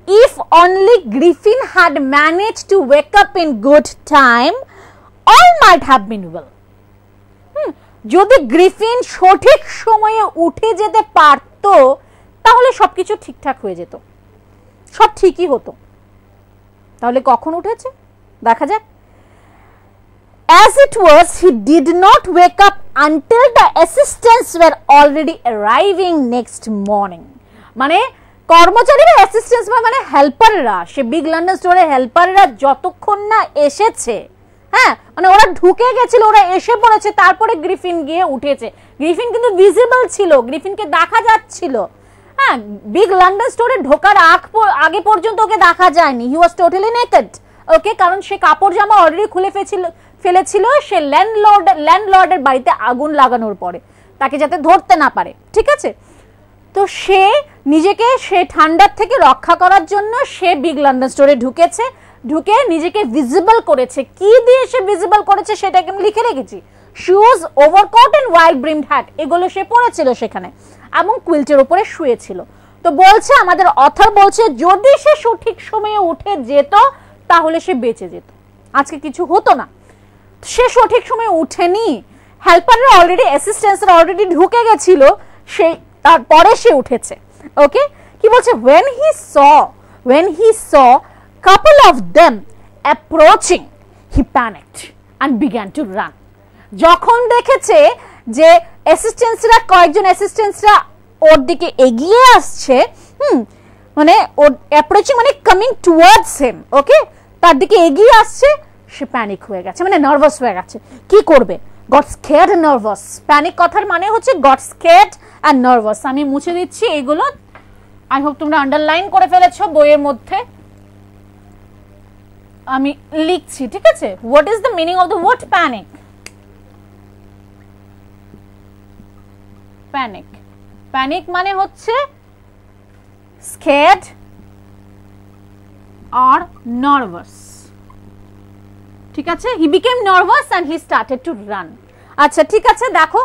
if only Griffin had manage to wake up in good time all might have been well. যদি গ্রিফিন সঠিক সময়ে উঠে যেতে পারত তাহলে সবকিছু ঠিকঠাক হয়ে যেত, সব ঠিকই হতো। তাহলে কখন উঠেছে দেখা যাক। As it was, he did not wake up until the assistants were already arriving next morning. মানে কর্মচারীরা, অ্যাসিস্ট্যান্টস মানে হেল্পাররা, সে বিগ লন্ডন স্টোরের হেল্পাররা যতক্ষণ না এসেছে, হ্যাঁ, মানে ওরা ঢুকে গেছিল, ওরা এসে পড়েছে, তারপরে গ্রিফিন গিয়ে উঠেছে। গ্রিফিন কিন্তু ভিজিবল ছিল, গ্রিফিনকে দেখা যাচ্ছিল। হ্যাঁ, বিগ লন্ডন স্টোরে ঢোকার আগে পর্যন্ত ওকে দেখা যায়নি, হি ওয়াজ টোটালি নেকেড। ওকে, কারণ সে কাপড় জামা অলরেডি খুলে ফেলেছিল সে ল্যান্ডলর্ডের বাড়িতে আগুন লাগানোর পরে, তাকে যাতে ধরতে না পারে, ঠিক আছে। তো সে নিজেকে সে ঠান্ডার থেকে রক্ষা করার জন্য সে বিগ লন্ডন স্টোরে ঢুকেছে, ঢুকে নিজেকে ভিজিবল করেছে। কি দিয়ে সে ভিজিবল করেছে সেটাকে আমি লিখে রেখেছি, shoes, overcoat and wide brimmed hat, এগুলো সে পরেছিল সেখানে, এবং কুইল্টের উপরে শুয়েছিল। তো বলছে, আমাদের অথর বলছে, যদি সে সঠিক সময়ে উঠে যেত তাহলে সে বেঁচে যেত, আজকে কিছু হতো না। সে সঠিক সময়ে উঠেনি, হেল্পাররা অলরেডি, অ্যাসিস্ট্যান্টসরা অলরেডি ঢুকে গেছিল, সে তারপরে সে উঠেছে। ওকে, কি বলছে, when he saw couple of them approaching he panicked and began to run. যখন দেখেছে যে কয়েকজন অ্যাসিস্ট্যান্টসরা ওর দিকে এগিয়ে আসছে, মানে ওর অ্যাপ্রোচিং মানে কামিং টুয়ার্ডস হিম, ওকে, তার দিকে এগিয়ে আসছে, সে প্যানিক হয়ে গেছে, মানে নার্ভাস হয়ে গেছে। কি করবে? Got scared and nervous. Panic কথার মানে হচ্ছে গট স্কেয়ার্ড এন্ড নার্ভাস। আমি মুছে দিচ্ছি এগুলো, আই হোপ তোমরা আন্ডারলাইন করে ফেলেছো বইয়ের মধ্যে, আমি লিখছি, ঠিক আছে। What is the meaning of the word panic? Panic. Panic মানে হচ্ছে scared or nervous, ঠিক আছে? he became nervous and he started to run. আচ্ছা ঠিক আছে, দেখো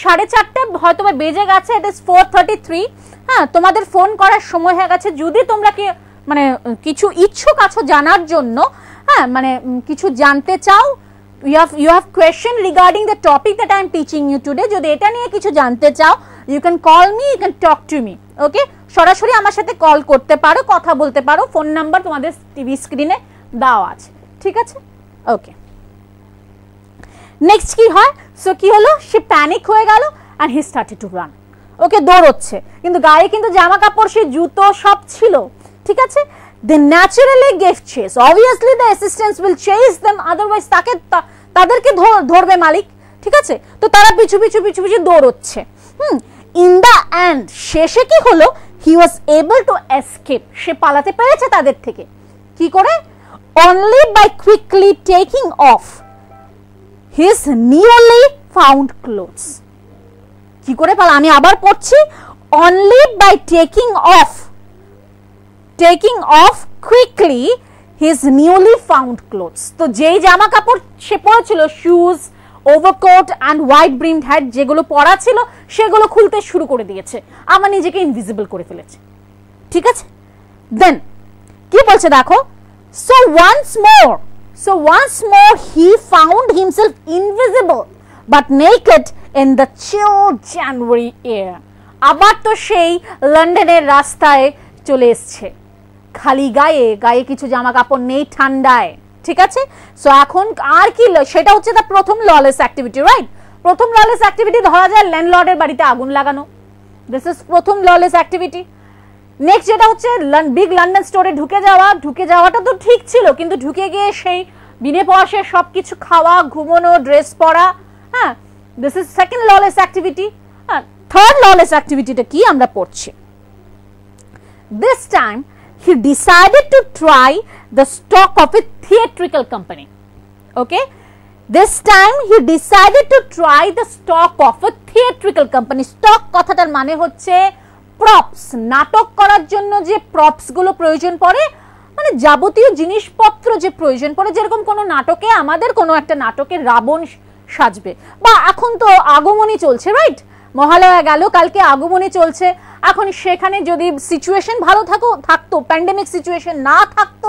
4:30 হয়তো বেজে গেছে, it is 4:33। হ্যাঁ, তোমাদের ফোন করার সময় হয়ে গেছে। যদি তোমরা কি মানে কিছু ইচ্ছুক আছো জানার জন্য, হ্যাঁ মানে কিছু জানতে চাও, you have question regarding the topic that I am teaching you today, যদি এটা নিয়ে কিছু জানতে চাও, you can call me, you can talk to me, okay? সরাসরি আমার সাথে কল করতে পারো, কথা বলতে পারো। ফোন নাম্বার তোমাদের টিভি স্ক্রিনে দেওয়া আছে, ঠিক আছে? ওকে, নেক্সট কি হয়? সো কি হলো, সে প্যানিক হয়ে গেল and he started to run, ওকে? দৌড়চ্ছে, কিন্তু গায়ে কিন্তু জামা কাপড়, সে জুতো সব ছিল, ঠিক আছে? they naturally gave chase, obviously the assistants will chase them, otherwise তাদেরকে ধরবে মালিক, ঠিক আছে? তো তারা পিছু পিছু দৌড়চ্ছে। in the end শেষে কি হলো, he was able to escape, সে পালাতে পেরেছে তাদের থেকে। কি করে? only by quickly taking off his newly found clothes। কি করে পালা? আমি আবার পড়ছি, only by taking off quickly his newly found clothes। তো যেই জামা কাপড় সে পরেছিল, shoes, overcoat and white brimmed hat যেগুলো পরা ছিল, সেগুলো খুলতে শুরু করে দিয়েছে, আমার নিজেকে ইনভিজিবল করে ফেলেছে, ঠিক আছে? দেন কি বলছে দেখো, so once more he found himself invisible but naked in the chill January air। আবার তো সেই লন্ডনের রাস্তায় চলে এসছে, খালি গায়ে কিছু জামা কাপড় নেই, ঠান্ডায়, ঠিক আছে? সো এখন আর কি, সেটা হচ্ছে তার প্রথম ললেস অ্যাক্টিভিটি, রাইট? প্রথম ললেস অ্যাক্টিভিটি ধরা যায় ল্যান্ডলর্ডের বাড়িতে আগুন লাগানো, দিস ইজ প্রথম ললেস অ্যাক্টিভিটি। নেক্সট যেটা হচ্ছে বিগ লন্ডন স্টোরে ঢুকে যাওয়াটা তো ঠিক ছিল, কিন্তু ঢুকে গিয়ে সেই বিনে পয়সে সবকিছু খাওয়া, ঘুমানো, ড্রেস পরা, হ্যাঁ, this is second lawless activity. Third lawless অ্যাক্টিভিটিটা কি আমরা পড়ছি, this time he decided to try the stock of a theatrical company, okay? this time he decided to try the stock of a theatrical company। stock কথাটার মানে হচ্ছে props, নাটক করার জন্য যে প্রপস গুলো প্রয়োজন পড়ে, মানে যাবতীয় জিনিসপত্র যে প্রয়োজন পড়ে, যেরকম কোনো নাটকে, আমাদের কোনো একটা নাটকে রাবণ সাজবে, বা এখন তো আগমনী চলছে, রাইট? মহালয়া গেল, কালকে আগমনী চলছে, এখন সেখানে যদি সিচুয়েশন ভালো থাকতো, প্যান্ডেমিক সিচুয়েশন না থাকতো,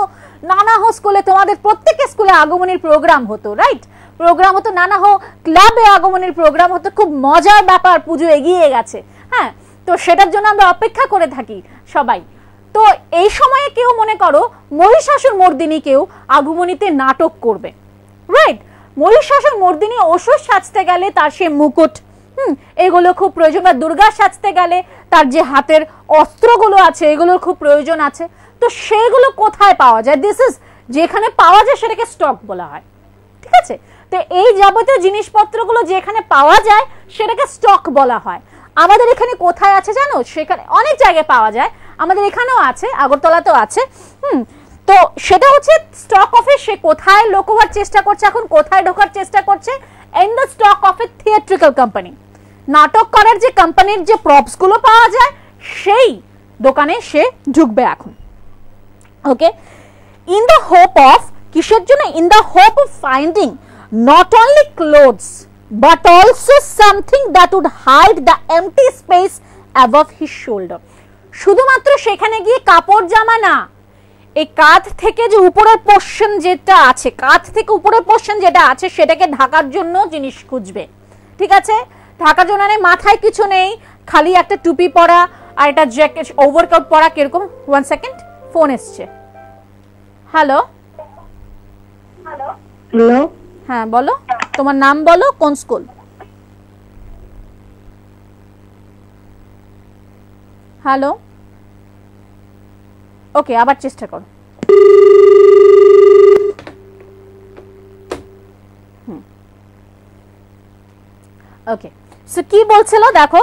নানা স্কুলে, তোমাদের প্রত্যেকের স্কুলে আগমনীর প্রোগ্রাম হতো, রাইট? প্রোগ্রাম হতো, নানা ক্লাবে আগমনীর প্রোগ্রাম হতো, খুব মজার ব্যাপার, পুজো এগিয়ে গেছে, হ্যাঁ, তো সেটার জন্য আমরা অপেক্ষা করে থাকি সবাই। তো এই সময়ে কেউ মনে করো মহিষাসুর মর্দিনী কেউ আগমনীতে নাটক করবে, রাইট? মহিষাসুর মর্দিনী অসুর সাজতে গেলে তার সে মুকুট, এগুলো খুব প্রয়োজন, বা দুর্গা সাজতে গেলে তার যে হাতের অস্ত্রগুলো আছে, এগুলোর খুব প্রয়োজন আছে। তো সেগুলো কোথায় পাওয়া যায়? দিস ইজ যেখানে পাওয়া যায় সেটাকে স্টক বলা হয়, ঠিক আছে? তো এই যাবতীয় জিনিসপত্রগুলো যেখানে পাওয়া যায় সেটাকে স্টক বলা হয়। আমাদের এখানে কোথায় আছে জানো? সেখানে অনেক জায়গায় পাওয়া যায়, আমাদের এখানেও আছে, আগরতলাতেও আছে। তো সেটা হচ্ছে স্টক অফে সে কোথায় লুকোবার চেষ্টা করছে, এখন কোথায় ঢোকার চেষ্টা করছে? In the stock of A theatrical company. নাটক করার যে কোম্পানির যে প্রপস গুলো পাওয়া যায় সেই দোকানে সে ঢুকবে এখন, ওকে? ইন দ্য হোপ অফ, কিসের জন্য? In the hope of finding not only clothes but also something that would hide the empty space above his shoulder। শুধুমাত্র সেখানে গিয়ে কাপড় জামা না, এই কাঁধ থেকে যে উপরের পোরশন যেটা আছে, কাঁধ থেকে উপরের পোরশন যেটা আছে সেটাকে ঢাকার জন্য জিনিস খুঁজবে, ঠিক আছে? ঢাকার জন্য মাথায় কিছু নেই, খালি একটা টুপি পরা আর একটা জ্যাকেট, ওভারকোট পরা, কিরকম? 1 সেকেন্ড, ফোন এসছে। হ্যালো হ্যালো, হ্যাঁ বলো, তোমার নাম বলো, কোন স্কুল? হ্যালো, ওকে, আবার চেষ্টা করো। ওকে, সো কি বলছিল দেখো,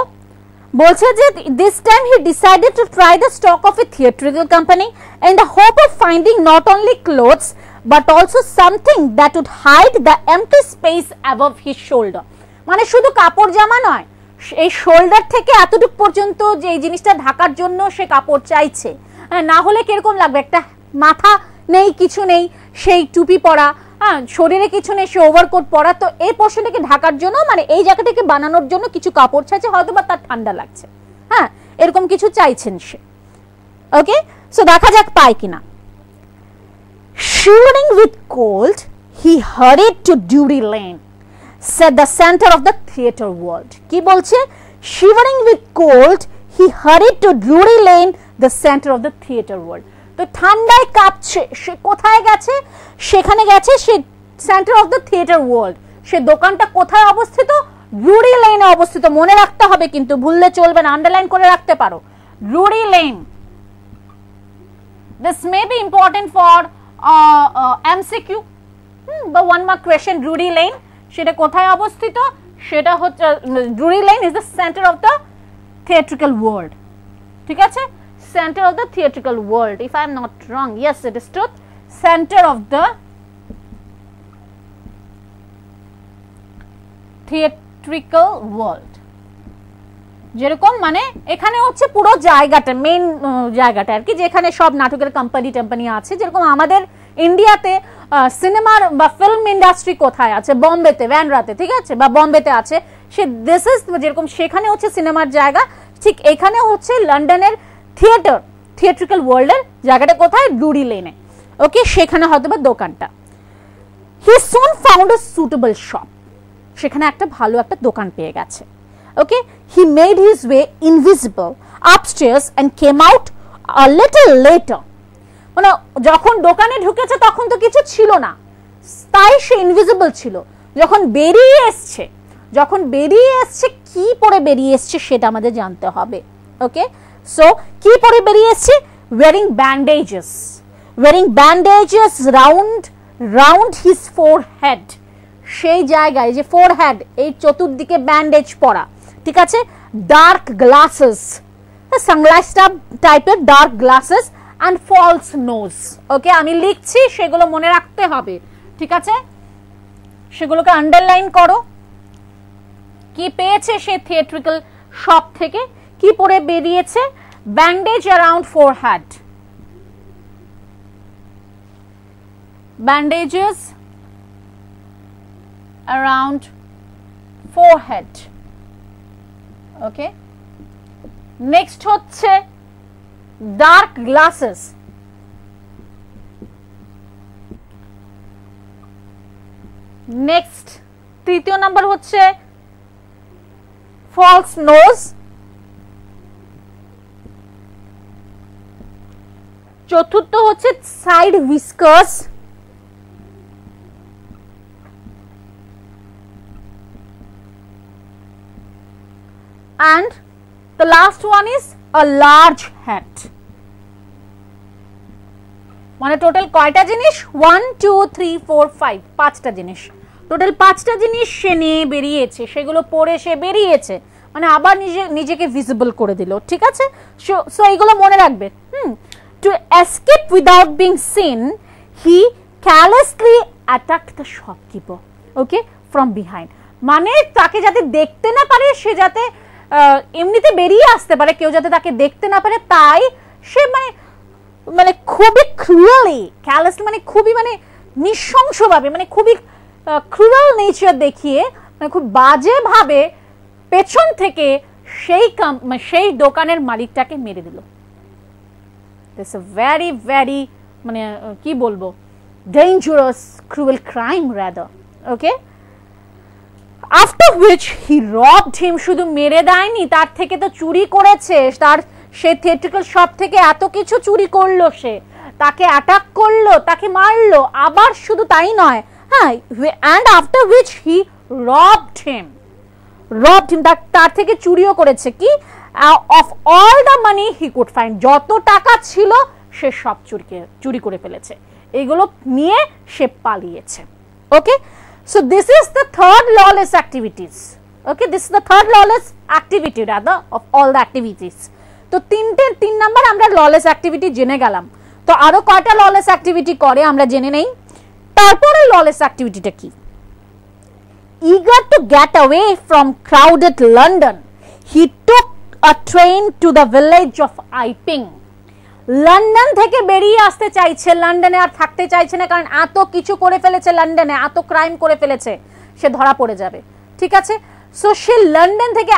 বলছে যে this time he decided to try the stock of a theatrical company in the hope of finding not only clothes but also something that would hide the empty space above his shoulder। মানে শুধু কাপড় জামা নয়, এই shoulder থেকে এতটুকু পর্যন্ত যে এই জিনিসটা ঢাকার জন্য সে কাপড় চাইছে, না হলে কিরকম লাগবে, একটা মাথা নেই কিছু নেই, সেই টুপি পরা, শরীরে কিছু নেই, সে ওভারকোট পরা, তো এই পোর্শনটাকে ঢাকার জন্য মানে এই জায়গাটাকে বানানোর জন্য কিছু কাপড় চাইছে, হয়তো বা তার ঠান্ডা লাগছে, হ্যাঁ এরকম কিছু চাইছেন সে। ওকে, সো দেখা যাক পায় কিনা। Shivering with cold, he hurried to Drury Lane, said the center of the theatre world. কি বলছে? Shivering with cold, he hurried to Drury Lane, the center of the theatre world. তো ঠান্ডায় কাঁপছে, সে কোথায় গেছে? সেখানে গেছে সে centre of the theatre world. সে দোকানটা কোথায় অবস্থিত? ড্রুরি লেনে অবস্থিত। মনে রাখতে হবে কিন্তু, ভুললে চলবে না, আন্ডারলাইন করে রাখতে পারো। ড্রুরি lane, this may be important for MCQ বা 1 mark question. ড্রুরি লেন সেটা কোথায় অবস্থিত? সেটা হচ্ছে Drury Lane is the centre of the theatrical world. ঠিক আছে, center of the theatrical world, if I am not wrong. Yes, it is truth. Center of the theatrical world. যেরকম মানে এখানে হচ্ছে পুরো জায়গাটা, মেইন জায়গাটা আর কি, যেখানে সব নাটকের কোম্পানি আছে। যেরকম আমাদের ইন্ডিয়াতে সিনেমার বা ফিল্ম ইন্ডাস্ট্রি কোথায় আছে? বম্বেতে, ব্যান্ড্রাতে, ঠিক আছে, বা বম্বেতে আছে। সে দিস ইজ যেরকম সেখানে হচ্ছে সিনেমার জায়গা, ঠিক এখানে হচ্ছে লন্ডনের থিয়েট্রিক্যাল ওয়ার্ল্ডের জায়গাটা কোথায়? ড্রুরি লেনে। ওকে, সেখানে হয়তো বা দোকানটা। He soon found a suitable shop, সেখানে একটা ভালো একটা দোকান পেয়ে গেছে। Okay, he made his way invisible upstairs and came out a little letter. মানে যখন দোকানে ঢুকেছে তখন তো কিছু ছিল না, তাই সে ইনভিজিবল ছিল। যখন বেরিয়ে এসছে কি পরে বেরিয়ে এসছে সেটা আমাদের জানতে হবে। ওকে, সো কি পরে বেরিয়ে এসছে? wearing bandages round his forehead। সেই জায়গায় যে ফোরহেড, এই চতুর্দিকে ব্যান্ডেজ পরা, ঠিক আছে। ডার্ক গ্লাসেস, সানগ্লাস টাইপের dark glasses and false nose. Okay, আমি লিখছি, সেগুলো মনে রাখতে হবে, ঠিক আছে, সেগুলোকে আন্ডারলাইন করো। কি পেয়েছে সে থিয়েট্রিক্যাল শপ থেকে? কি পরে বেরিয়েছে? Bandage around forehead, bandages around forehead. Okay, next হচ্ছে ডার্ক গ্লাসেস। নেক্সট তৃতীয় নাম্বার হচ্ছে ফলস নোজ। চতুর্থ হচ্ছে side whiskers. and the last one is a large hat। মানে টোটাল কয়টা জিনিস? 1 2 3 4 5, পাঁচটা জিনিস। টোটাল পাঁচটা জিনিস সে নিয়ে বেরিয়েছে, সেগুলো পরে সে বেরিয়েছে, মানে আবার নিজেকে ভিজিবল করে দিল, ঠিক আছে। সো এইগুলো মনে রাখবে। To escape without being seen, he carelessly attacked the shopkeeper, okay, from behind। মানে তাকে যাতে দেখতে না পারে, সে যাতে এমনিতে বেরিয়ে আসতে পারে, কেউ যাতে তাকে দেখতে না পারে, তাই সে মানে খুবই ক্রুয়েলি, ক্যালেসলি মানে খুবই মানে নৃশংসভাবে, মানে খুবই ক্রুয়েল নেচার দেখিয়ে, মানে খুব বাজে ভাবে পেছন থেকে সেই দোকানের মালিকটাকে মেরে দিল। It's a very very মানে কি বলবো, dangerous cruel crime rather, okay। After which he robbed him। শুধু মেরে দেয়নি, তার থেকে তো চুরি করেছে, তার সেই থিয়েট্রিক্যাল শপ থেকে এত কিছু চুরি করলো, সে তাকে অ্যাটাক করলো, তাকে মারলো, আবার শুধু তাই নয়, হ্যাঁ, and after which he robbed him, তার থেকে চুরিও করেছে। কি? of all the money he could find, যত টাকা ছিল সে সব চুরি করে ফেলেছে, এগুলো নিয়ে সে পালিয়েছে। ওকে, so this is the third lawless activities, okay, this is the third lawless activity rather of all the activities। তো তিন নাম্বার আমরা lawless activity জেনে গেলাম, তো আরো কয়টা lawless activity করে আমরা জেনে নেই। তারপরে lawless activityটা কি? eager to get away from crowded London, he took a train to the village of Iping. London থেকে বেরিয়ে আসতে চাইছে, লন্ডনে আর থাকতে চাইছে না, কারণ এত কিছু করে ফেলেছে, লন্ডনে এত ক্রাইম করে ফেলেছে, সে ধরা পড়ে যাবে, ঠিক আছে। সো সে লন্ডন থেকে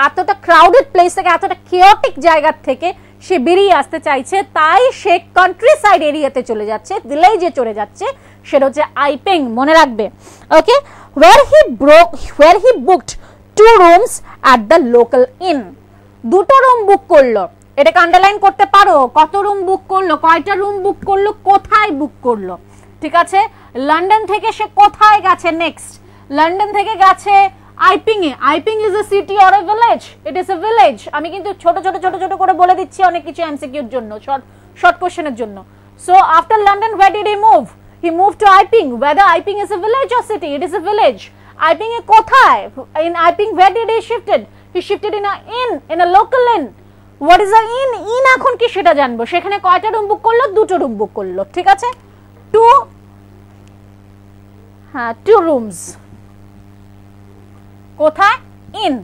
এতটা ক্রাউডেড প্লেস থেকে, এতটা কেওটিক জায়গা থেকে সে বেরিয়ে আসতে চাইছে, তাই সে কান্ট্রি সাইড এরিয়াতে চলে যাচ্ছে, ভিলেজে চলে যাচ্ছে, সেটা হচ্ছে আইপিং, মনে রাখবে, okay. where he booked 2 rooms at the local inn. 2টো রুম বুক করলো, এটাকে আন্ডারলাইন করতে পারো, কত রুম বুক করলো, কয়টা রুম বুক করলো, কোথায় বুক করলো, ঠিক আছে। লন্ডন থেকে সে কোথায় গেছে, নেক্সট লন্ডন থেকে গেছে আইপিং এ। Iping is a city or a village? It is a village. আমি কিন্তু ছোট ছোট ছোট ছোট করে বলে দিচ্ছি অনেক কিছু এমসিকিউর জন্য, শর্ট কোশ্চেনের জন্য। So after London where did he move? He moved to Iping. Whether Iping is a village or city, it is a village. Iping এ কোথায়? In Iping where did he shifted? He shifted in a inn, in a local inn. What is a inn? Inn এখন কি সেটা জানবো। সেখানে কয়টা room book করলো? 2টো room book করলো, ঠিক আছে। 2 rooms. কোথায়? In.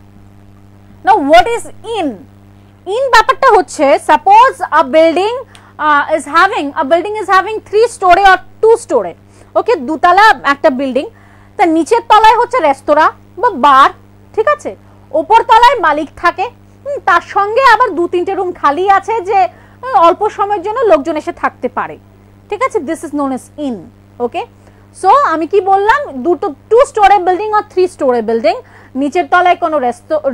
Now what is in? In ব্যাপারটা হচ্ছে, suppose a building is having 3 story or 2 story, ওকে, দুতলা একটা বিল্ডিং, তার নিচের তলায় হচ্ছে রেস্তোরাঁ বা বার, ঠিক আছে, উপর তলায় মালিক থাকে, তার সঙ্গে আবার 2-3টে রুম খালি আছে যে অল্প সময়ের জন্য লোকজন এসে থাকতে পারে, ঠিক আছে। This is known as in, okay. So আমি কি বললাম, 2 story বিল্ডিং আর 3 story বিল্ডিং, নিচের তলায় কোনো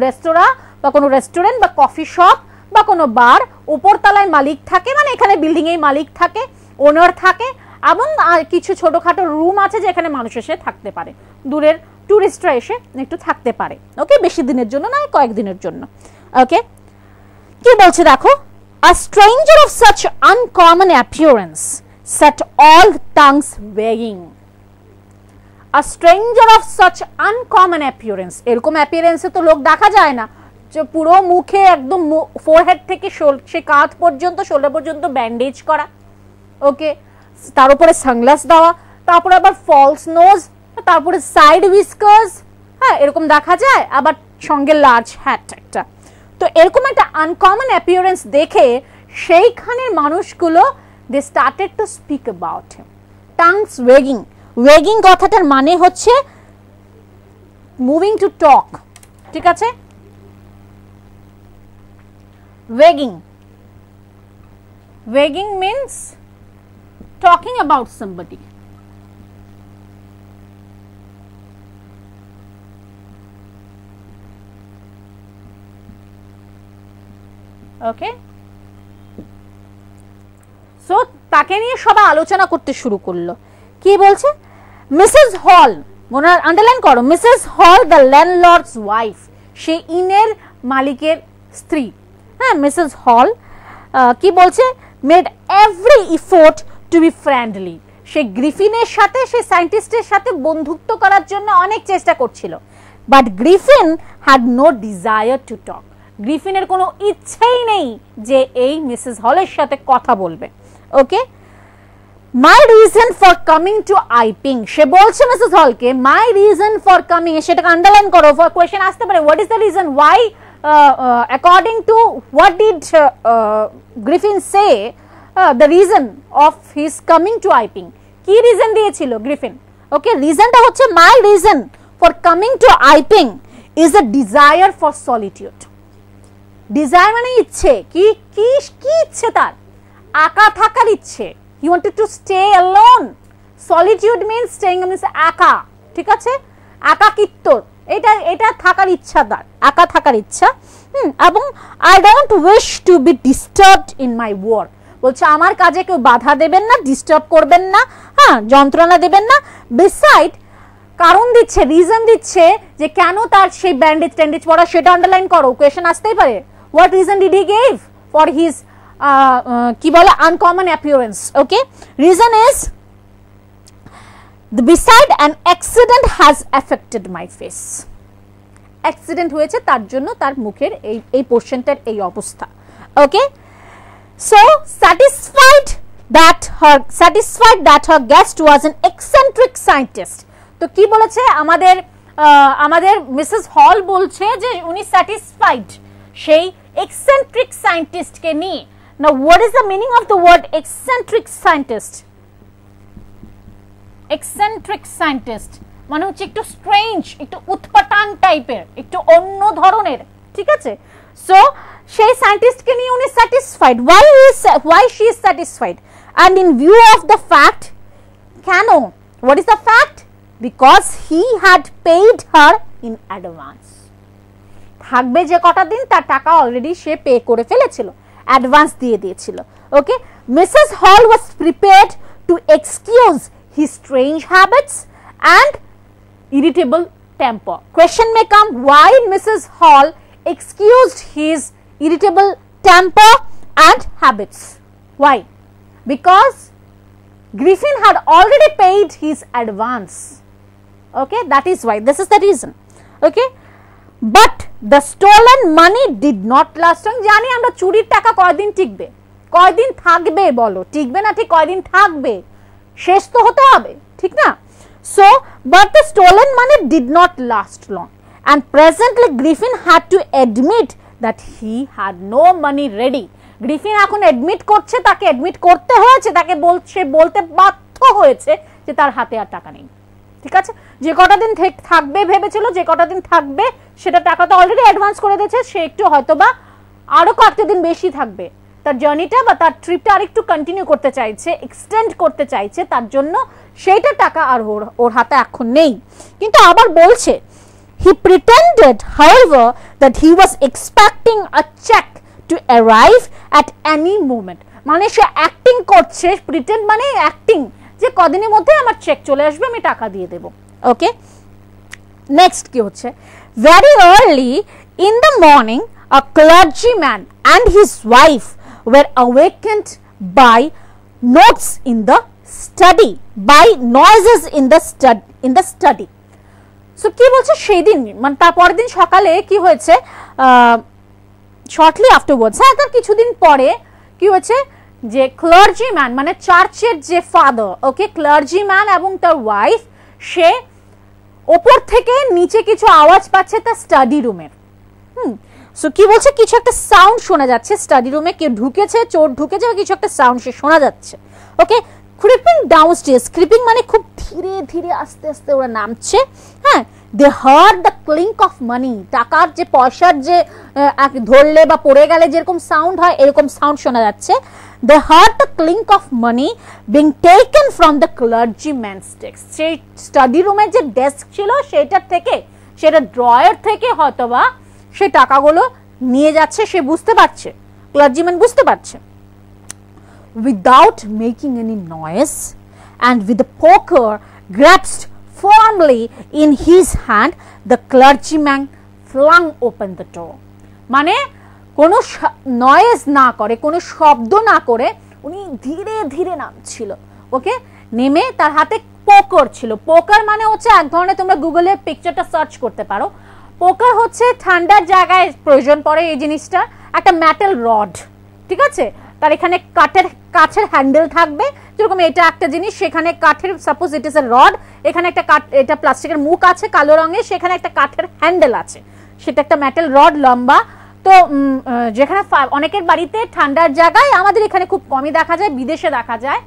রেস্তোরাঁ বা কোনো রেস্টুরেন্ট বা কফি শপ বা কোনো বার, উপর তলায় মালিক থাকে, মানে এখানে বিল্ডিং এই মালিক থাকে, ওনার থাকে, এবং কিছু ছোটখাটো রুম আছে যেখানে মানুষ এসে থাকতে পারে, দূরের টুরিস্টরা এসে একটু থাকতে পারে, ওকে, বেশি দিনের জন্য নয়, কয়েকদিনের জন্য, ওকে। কি বলছে দেখো, a stranger of such uncommon appearance set all tongues wagging. A stranger of such uncommon appearance, এরকম অ্যাপিয়ারেন্সে তো লোক দেখা যায় না, যে পুরো মুখে একদম ফোরহেড থেকে সে কাঁধ পর্যন্ত, শোল্ডার পর্যন্ত ব্যান্ডেজ করা, ওকে, তার উপরে সানগ্লাস দেওয়া, তারপরে আবার ফলস নোজ, তারপরে সাইড উইস্কার্স, হ্যাঁ, এরকম দেখা যায়, আবার সঙ্গে লার্জ হ্যাট একটা। তো এরকম একটা আনকমন অ্যাপিয়ারেন্স দেখে সেইখানের মানুষগুলো they started to speak about him. Tongues wagging, wagging কথাটার মানে হচ্ছে মুভিং টু টক, ঠিক আছে। Wagging means talking about somebody, okay. So তাকে নিয়ে সবাই আলোচনা করতে শুরু করলো। কি বলছে? মিসেস হল, মনে আন্ডারলাইন করো, মিসেস হল দ্য ল্যান্ডলর্ডস ওয়াইফ, সে ইনের মালিকের স্ত্রী, হ্যাঁ, মিসেস হল কি বলছে, made every effort to be friendly, সে গ্রিফিনের সাথে, সে সায়েন্টিস্টের সাথে বন্ধুত্ব করার জন্য অনেক চেষ্টা করছিল, but Griffin had no desire to talk, গ্রিফিনের কোনো ইচ্ছেই নেই যে এই মিসেস হলের সাথে কথা বলবে, okay. My reason for coming to Iping, সে বলছে মিসেস হলকে, মাই রিজন ফর কামিং, সেটাকে আন্ডারলাইন করো, ফর কোয়েশ্চেন আসতে পারে, what is the reason, why, according to what did Griffin say, the reason of his coming to Iping, কি reason দিয়েছিল Griffin, ওকে। রিজনটা হচ্ছে, my reason for coming to Iping is a desire for solitude. Desire মানে ইচ্ছে, কি কি কি ইচ্ছে তার, একা থাকার ইচ্ছে, he wanted to stay alone. Solitude means staying means একা, ঠিক আছে, একাকিত্ব, এটা থাকার ইচ্ছা তার, একা থাকার ইচ্ছা, এবং I don't wish to be disturbed in my work, বলছে আমার কাজে কেউ বাধা দেবেন না, ডিস্টার্ব করবেন না, হ্যাঁ, যন্ত্রণা দেবেন না। বিসাইড, কারণ দিচ্ছে, রিজন দিচ্ছে যে কেন তার সেই ব্যান্ডেজ ট্যান্ডেজ পড়া, সেটা আন্ডারলাইন করো, কোয়েশ্চেন আসতেই পারে, what reason did he give for his কি বলে uncommon appearance, okay. Reason is, beside an accident has affected my face, accident হয়েছে, তার জন্য তার মুখের এই পোর্শনটার এই অবস্থা, okay. So satisfied that her guest was an eccentric scientist, তো কি বলেছে, আমাদের আমাদের মিসেস হল বলছে যে উনি স্যাটিসফাইড সেই এক্সেন্ট্রিক সায়েন্টিস্টকে নিয়ে। Now what is the meaning of the word eccentric scientist? Eccentric scientist মানে হচ্ছে একটু স্ট্রেঞ্জ, একটু উৎপাটান টাইপের, একটু অন্য ধরনের, ঠিক আছে? সো সেই সায়েন্টিস্টকে নিয়ে উনি satisfied. why she is satisfied? And in view of the fact, কেন? What is the fact? Because he had paid her in advance. থাকবে যে কটা দিন তার টাকা অলরেডি সে পে করে ফেলেছিল, অ্যাডভান্স দিয়ে দিয়েছিল। ওকে, মিসেস হল was prepared to excuse his strange habits and irritable temper. Question may come, why Mrs. Hall excused his irritable temper and habits? Why? Because Griffin had already paid his advance. Okay, that is why. This is the reason. Okay, but the stolen money did not last long. জানি আমরা চুরির টাকা কয়দিন টিকবে, কয়দিন থাকবে বলো? টিকবে না, ঠিক কয়দিন থাকবে, শেষ তো হতে হবে, ঠিক না? So, but the stolen money did not last long, and presently Griffin had to admit that he had no money ready. Griffin এখন অ্যাডমিট করছে, তাকে অ্যাডমিট করতে হয়েছে, তাকে বলতে বাধ্য হয়েছে যে তার হাতে আর টাকা নেই, ঠিক আছে? যে কটা দিন থাকবে ভেবেছিল, যে কটা দিন থাকবে সেটা টাকা তো অলরেডি অ্যাডভান্স করে দিয়েছে, সে একটু হয়তোবা আরো কয়েকটা দিন বেশি থাকবে, তার জার্নিটা বা তার ট্রিপটা আরেকটু কন্টিনিউ করতে চাইছে, এক্সটেন্ড করতে চাইছে, তার জন্য সেইটা টাকা আর ওর হাতে এখন নেই। কিন্তু আবার বলছে he pretended however that he was expecting a check to arrive at any moment. মানে সে অ্যাক্টিং করছে, প্রিটেন্ড মানে অ্যাক্টিং, যে কদিনের মধ্যে আমার চেক চলে আসবে, আমি টাকা দিয়ে দেব। ওকে, নেক্সট কি হচ্ছে, very early in the morning a clergyman and his wife were awakened by notes in the study, by noises in the study. So কি বলছে সেই দিন, মানে তারপরের দিন সকালে কি হয়েছে, শর্টলি আফটারওয়ার্ডস, হ্যাঁ তার কিছুদিন পরে কি হয়েছে, যে ক্লার্জিম্যান মানে চার্চের যে ফাদার, ওকে, ক্লার্জিম্যান এবং তার ওয়াইফ, সে ওপর থেকে নিচে কিছু আওয়াজ পাচ্ছে তার স্টাডি রুমের। সো কি বলছে, কিছু একটা সাউন্ড শোনা যাচ্ছে স্টাডি রুমে, কেউ ঢুকেছে, চোর ঢুকেছে, কিছু একটা সাউন্ড সে শোনা যাচ্ছে। ওকে, ক্রিপিং ডাউনস্টেয়ার্স, ক্রিপিং মানে খুব ধীরে ধীরে আস্তে আস্তে ওরা নামছে। হ্যাঁ, দে হার্ড দ্য ক্লিঙ্ক অফ মানি, টাকার যে পয়সার যে ধরলে বা পড়ে গেলে যেরকম সাউন্ড হয় এরকম সাউন্ড শোনা যাচ্ছে। They heard the clink of money being taken from the clergyman's desk, সেই স্টাডি রুমের যে ডেস্ক ছিল সেটার থেকে, সেটা ড্রয়ার থেকে হয়তোবা সে টাকাগুলো নিয়ে যাচ্ছে, সে বুঝতে পারছে, ক্লার্জিম্যান বুঝতে পারছে। Without making any noise and with the poker grasped firmly in his hand, the clergyman flung open the door. মানে কোনো নয়েজ না করে, কোনো শব্দ না করে উনি ধীরে ধীরে নামছিল। ওকে, নেমে তার হাতে পোকার ছিল। পোকার মানে হচ্ছে এক ধরনের, তোমরা গুগলে পিকচারটা সার্চ করতে পারো। পোকার হচ্ছে ঠান্ডার জায়গায় প্রয়োজন পড়ে এই জিনিসটা, একটা মেটাল রড, ঠিক আছে? তার এখানে কাঠের হ্যান্ডেল থাকবে, যেরকম এটা একটা জিনিস, সেখানে কাঠের, suppose it is A rod, এখানে একটা এটা প্লাস্টিকের মুখ আছে কালো রঙের, সেখানে একটা কাঠের হ্যান্ডেল আছে, সেটা একটা মেটাল রড লম্বা। তো যেখানে অনেকের বাড়িতে ঠান্ডার জায়গায়, আমাদের এখানে খুব কমই দেখা যায়, বিদেশে দেখা যায়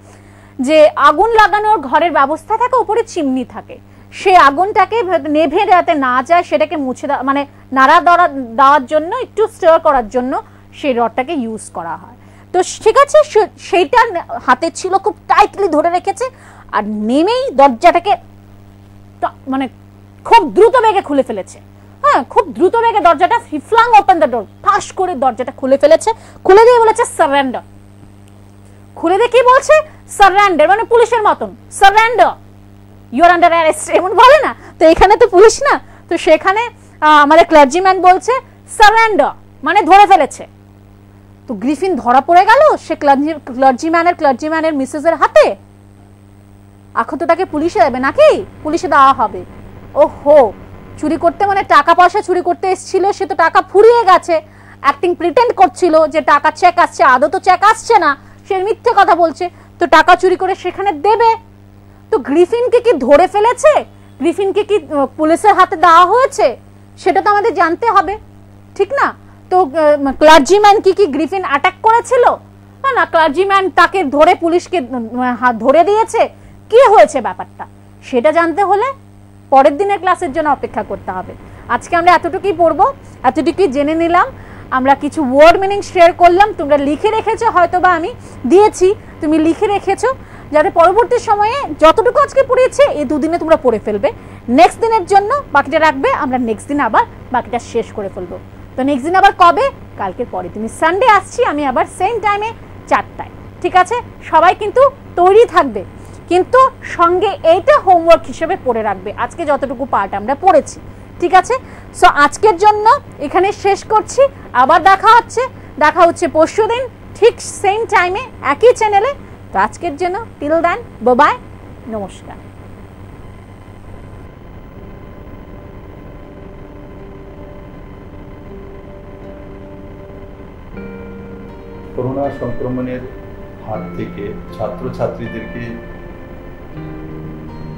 যে আগুন লাগানোর ঘরের ব্যবস্থা থাকে, উপরে চিমনি থাকে, সে আগুনটাকে নেভে যাতে না যায় সেটাকে মুছে মানে নাড়া দেওয়ার জন্য, একটু স্টার করার জন্য সেই রডটাকে ইউজ করা হয়। তো ঠিক আছে, সেইটা হাতে ছিল, খুব টাইটলি ধরে রেখেছে, আর নেমেই দরজাটাকে মানে খুব দ্রুত বেগে খুলে ফেলেছে। হ্যাঁ, খুব দ্রুত বেগে দরজাটা, হি ফ্লাং ওপেন দ্য ডোর, ঠাস করে দরজাটা খুলে ফেলেছে। খুলে দিয়ে বলেছে সারেন্ডার। খুলে দিয়ে কি বলছে? সারেন্ডার, মানে পুলিশের মতন, surrender, you are under arrest, এমন বলে না? তো এখানে তো পুলিশ না, তো সেখানে আমাদের ক্লার্জিম্যান বলছে সারেন্ডার, মানে ধরে ফেলেছে। তো গ্রিফিন ধরা পড়ে গেল সে ক্লার্জিম্যানের মিসেসের হাতে। এখন তো তাকে পুলিশে দেবে নাকি? পুলিশে দেওয়া হবে। ওহো, চুরি করতে মানে টাকা পয়সা চুরি করতে এসেছিল, সে তো টাকা ফুরিয়ে গেছে, অ্যাক্টিং প্রিটেন্ড করছিল যে টাকা চেক আসছে, আদৌ তো চেক আসছে না, সে মিথ্যে কথা বলছে, তো টাকা চুরি করে সেখানে দেবে। তো গ্রিফিনকে কি ধরে ফেলেছে? গ্রিফিনকে কি পুলিশের হাতে দেওয়া হয়েছে সেটা তো আমাদের জানতে হবে, ঠিক না? তো ক্লার্জিম্যান কি গ্রিফিন অ্যাটাক করেছিল? না, ক্লার্জিম্যান তাকে ধরে পুলিশকে ধরে দিয়েছে, কি হয়েছে ব্যাপারটা সেটা জানতে হলে পরের দিনের ক্লাসের জন্য অপেক্ষা করতে হবে। আজকে আমরা এতটুকুই পড়বো, এতটুকুই জেনে নিলাম, আমরা কিছু ওয়ার্ড মিনিং শেয়ার করলাম, তোমরা লিখে রেখেছো, হয়তো বা আমি দিয়েছি, তুমি লিখে রেখেছো, যাতে পরবর্তী সময়ে যতটুকু আজকে পড়িয়েছে এই দুদিনে তোমরা পড়ে ফেলবে। নেক্সট দিনের জন্য বাকিটা রাখবে, আমরা নেক্সট দিন আবার বাকিটা শেষ করে ফেলবো। তো নেক্সট দিন আবার কবে? কালকের পরে তুমি সানডে আসছি আমি আবার সেম টাইমে 4টায়, ঠিক আছে? সবাই কিন্তু তৈরি থাকবে, কিন্তু সঙ্গে এইটা হোমওয়ার্ক হিসেবে পড়ে রাখবে আজকে যতটুকু পার্ট আমরা পড়েছি, ঠিক আছে? সো আজকের জন্য এখানে শেষ করছি, আবার দেখা হচ্ছে পরশুদিন ঠিক সেম টাইমে একই চ্যানেলে। তো আজকের জন্য টিল দেন, বাই, নমস্কার। করোনা সংক্রমণের হাত থেকে ছাত্রছাত্রীদেরকে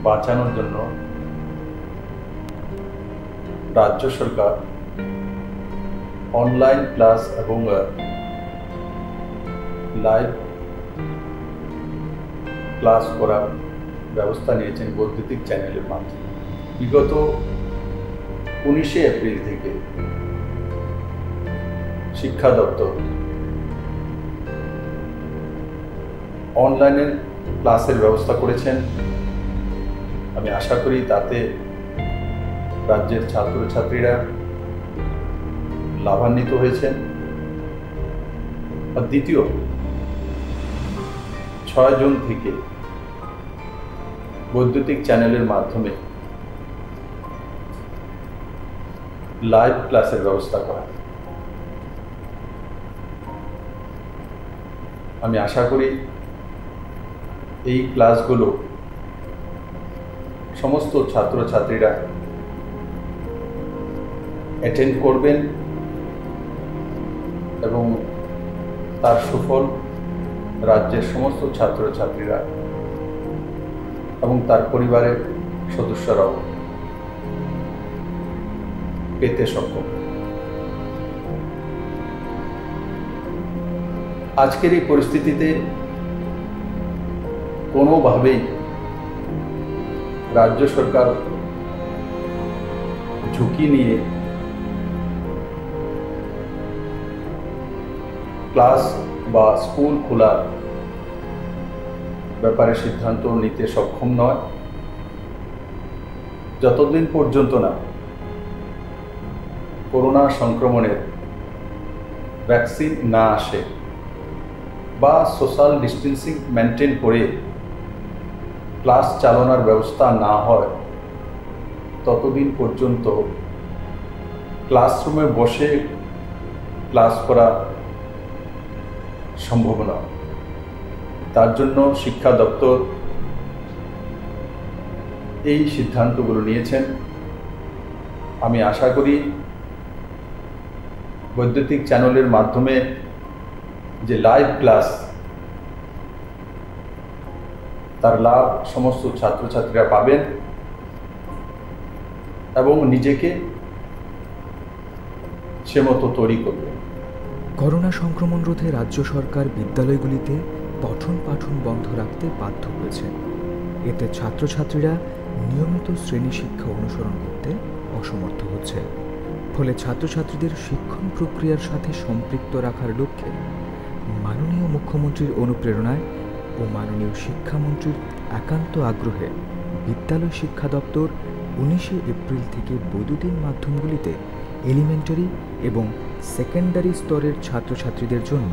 বাঁচানোর জন্য রাজ্য সরকার অনলাইন ক্লাস এবং লাইভ ক্লাস করার ব্যবস্থা নিয়েছেন বৈদ্যুতিক চ্যানেলের মাধ্যমে। বিগত 19শে এপ্রিল থেকে শিক্ষা দপ্তর অনলাইনে ক্লাসের ব্যবস্থা করেছেন। আমি আশা করি তাতে রাজ্যের ছাত্রছাত্রীরা লাভান্বিত হয়েছেন। আর দ্বিতীয় 6 জুন থেকে বৈদ্যুতিক চ্যানেলের মাধ্যমে লাইভ ক্লাসের ব্যবস্থা করা। আমি আশা করি এই ক্লাসগুলো সমস্ত ছাত্রছাত্রীরা অ্যাটেন্ড করবেন এবং তার সুফল রাজ্যের সমস্ত ছাত্রছাত্রীরা এবং তার পরিবারের সদস্যরাও পেতে সক্ষম। আজকের এই পরিস্থিতিতে কোনোভাবেই রাজ্য সরকার ঝুঁকি নিয়ে ক্লাস বা স্কুল খোলার ব্যাপারে সিদ্ধান্ত নিতে সক্ষম নয় যতদিন পর্যন্ত না করোনা সংক্রমণের ভ্যাকসিন না আসে বা সোশ্যাল ডিস্টেন্সিং মেনটেন করে ক্লাস চালানোর ব্যবস্থা না হয় ততদিন পর্যন্ত ক্লাসরুমে বসে ক্লাস করা সম্ভব নয়। তার জন্য শিক্ষা দপ্তর এই সিদ্ধান্তগুলো নিয়েছেন। আমি আশা করি বৈদ্যুতিক চ্যানেলের মাধ্যমে যে লাইভ ক্লাস তার লাভ সমস্ত ছাত্রছাত্রীরা পাবেন এবং নিজেকে সে মতো তৈরি করবেন। করোনা সংক্রমণ রোধে রাজ্য সরকার বিদ্যালয়গুলিতে পঠন পাঠন বন্ধ রাখতে বাধ্য হয়েছে। এতে ছাত্রছাত্রীরা নিয়মিত শ্রেণী শিক্ষা অনুসরণ করতে অসমর্থ হচ্ছে। ফলে ছাত্রছাত্রীদের শিক্ষণ প্রক্রিয়ার সাথে সম্পৃক্ত রাখার লক্ষ্যে মাননীয় মুখ্যমন্ত্রীর অনুপ্রেরণায় ও মাননীয় শিক্ষামন্ত্রীর একান্ত আগ্রহে বিদ্যালয় শিক্ষা দপ্তর 19শে এপ্রিল থেকে বৈদ্যুতিন মাধ্যমগুলিতে এলিমেন্টারি এবং সেকেন্ডারি স্তরের ছাত্রছাত্রীদের জন্য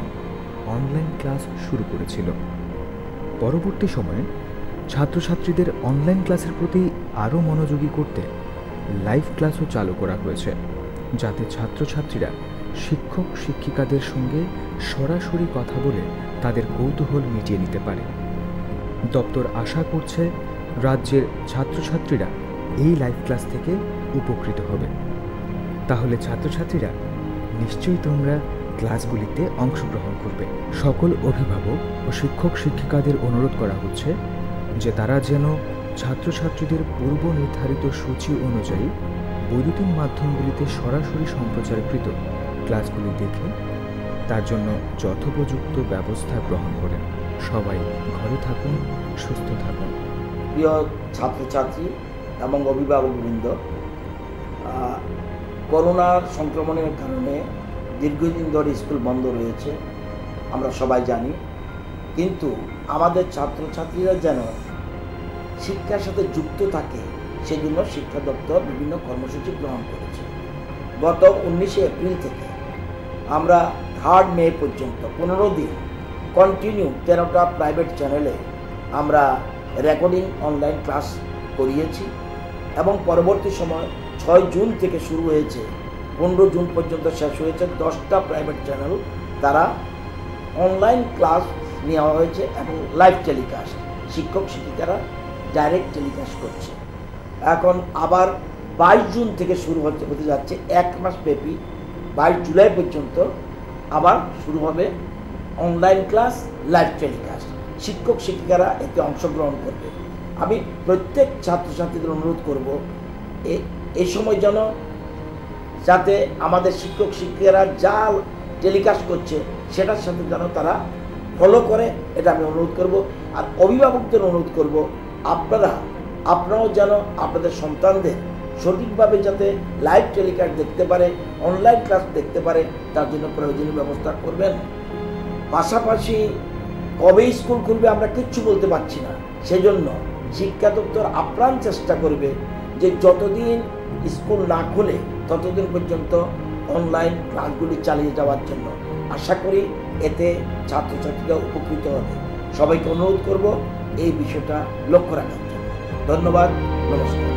অনলাইন ক্লাস শুরু করেছিল। পরবর্তী সময়ে ছাত্রছাত্রীদের অনলাইন ক্লাসের প্রতি আরও মনোযোগী করতে লাইভ ক্লাসও চালু করা হয়েছে, যাতে ছাত্রছাত্রীরা শিক্ষক শিক্ষিকাদের সঙ্গে সরাসরি কথা বলে তাদের কৌতূহল মিটিয়ে নিতে পারে। দপ্তর আশা করছে রাজ্যের ছাত্রছাত্রীরা এই লাইভ ক্লাস থেকে উপকৃত হবে। তাহলে ছাত্রছাত্রীরা নিশ্চয়ই তোমরা ক্লাসগুলিতে অংশগ্রহণ করবে। সকল অভিভাবক ও শিক্ষক শিক্ষিকাদের অনুরোধ করা হচ্ছে যে তারা যেন ছাত্রছাত্রীদের পূর্ব নির্ধারিত সূচি অনুযায়ী বৈদ্যুতিন মাধ্যমগুলিতে সরাসরি সম্প্রচারকৃত ক্লাসগুলি দেখে তার জন্য যথোপযুক্ত ব্যবস্থা গ্রহণ করেন। সবাই ঘরে থাকুন, সুস্থ থাকুন। প্রিয় ছাত্রছাত্রী এবং অভিভাবকবৃন্দ, করোনার সংক্রমণের কারণে দীর্ঘদিন ধরে স্কুল বন্ধ রয়েছে, আমরা সবাই জানি। কিন্তু আমাদের ছাত্রছাত্রীরা যেন শিক্ষার সাথে যুক্ত থাকে সেজন্য শিক্ষা দপ্তর বিভিন্ন কর্মসূচি গ্রহণ করেছে। গত 19 এপ্রিল থেকে আমরা 3 মে পর্যন্ত 15 দিন কন্টিনিউ 13টা প্রাইভেট চ্যানেলে আমরা রেকর্ডিং অনলাইন ক্লাস করিয়েছি এবং পরবর্তী সময় 6 জুন থেকে শুরু হয়েছে, 15 জুন পর্যন্ত শেষ হয়েছে। 10টা প্রাইভেট চ্যানেল তারা অনলাইন ক্লাস নেওয়া হয়েছে এবং লাইভ টেলিকাস্ট, শিক্ষক শিক্ষিকারা ডাইরেক্ট টেলিকাস্ট করছে। এখন আবার 22 জুন থেকে শুরু হতে যাচ্ছে, 1 মাস ব্যাপী 22 জুলাই পর্যন্ত আবার শুরু হবে অনলাইন ক্লাস, লাইভ টেলিকাস্ট। শিক্ষক শিক্ষিকারা এতে অংশগ্রহণ করবে। আমি প্রত্যেক ছাত্রছাত্রীদের অনুরোধ করব এই সময় যেন যাতে আমাদের শিক্ষক শিক্ষিকারা যা টেলিকাস্ট করছে সেটার সাথে যেন তারা ফলো করে, এটা আমি অনুরোধ করব। আর অভিভাবকদের অনুরোধ করব, আপনারাও যেন আপনাদের সন্তানদের সঠিকভাবে যাতে লাইভ টেলিকাস্ট দেখতে পারে, অনলাইন ক্লাস দেখতে পারে, তার জন্য প্রয়োজনীয় ব্যবস্থা করবেন। পাশাপাশি কবে স্কুল খুলবে আমরা কিচ্ছু বলতে পারছি না, সেজন্য শিক্ষা দপ্তর আপ্রাণ চেষ্টা করবে যে যতদিন স্কুল না খুলে ততদিন পর্যন্ত অনলাইন ক্লাসগুলি চালিয়ে যাওয়ার জন্য। আশা করি এতে ছাত্রছাত্রীরা উপকৃত হবে। সবাইকে অনুরোধ করব এই বিষয়টা লক্ষ্য রাখার জন্য। ধন্যবাদ, নমস্কার।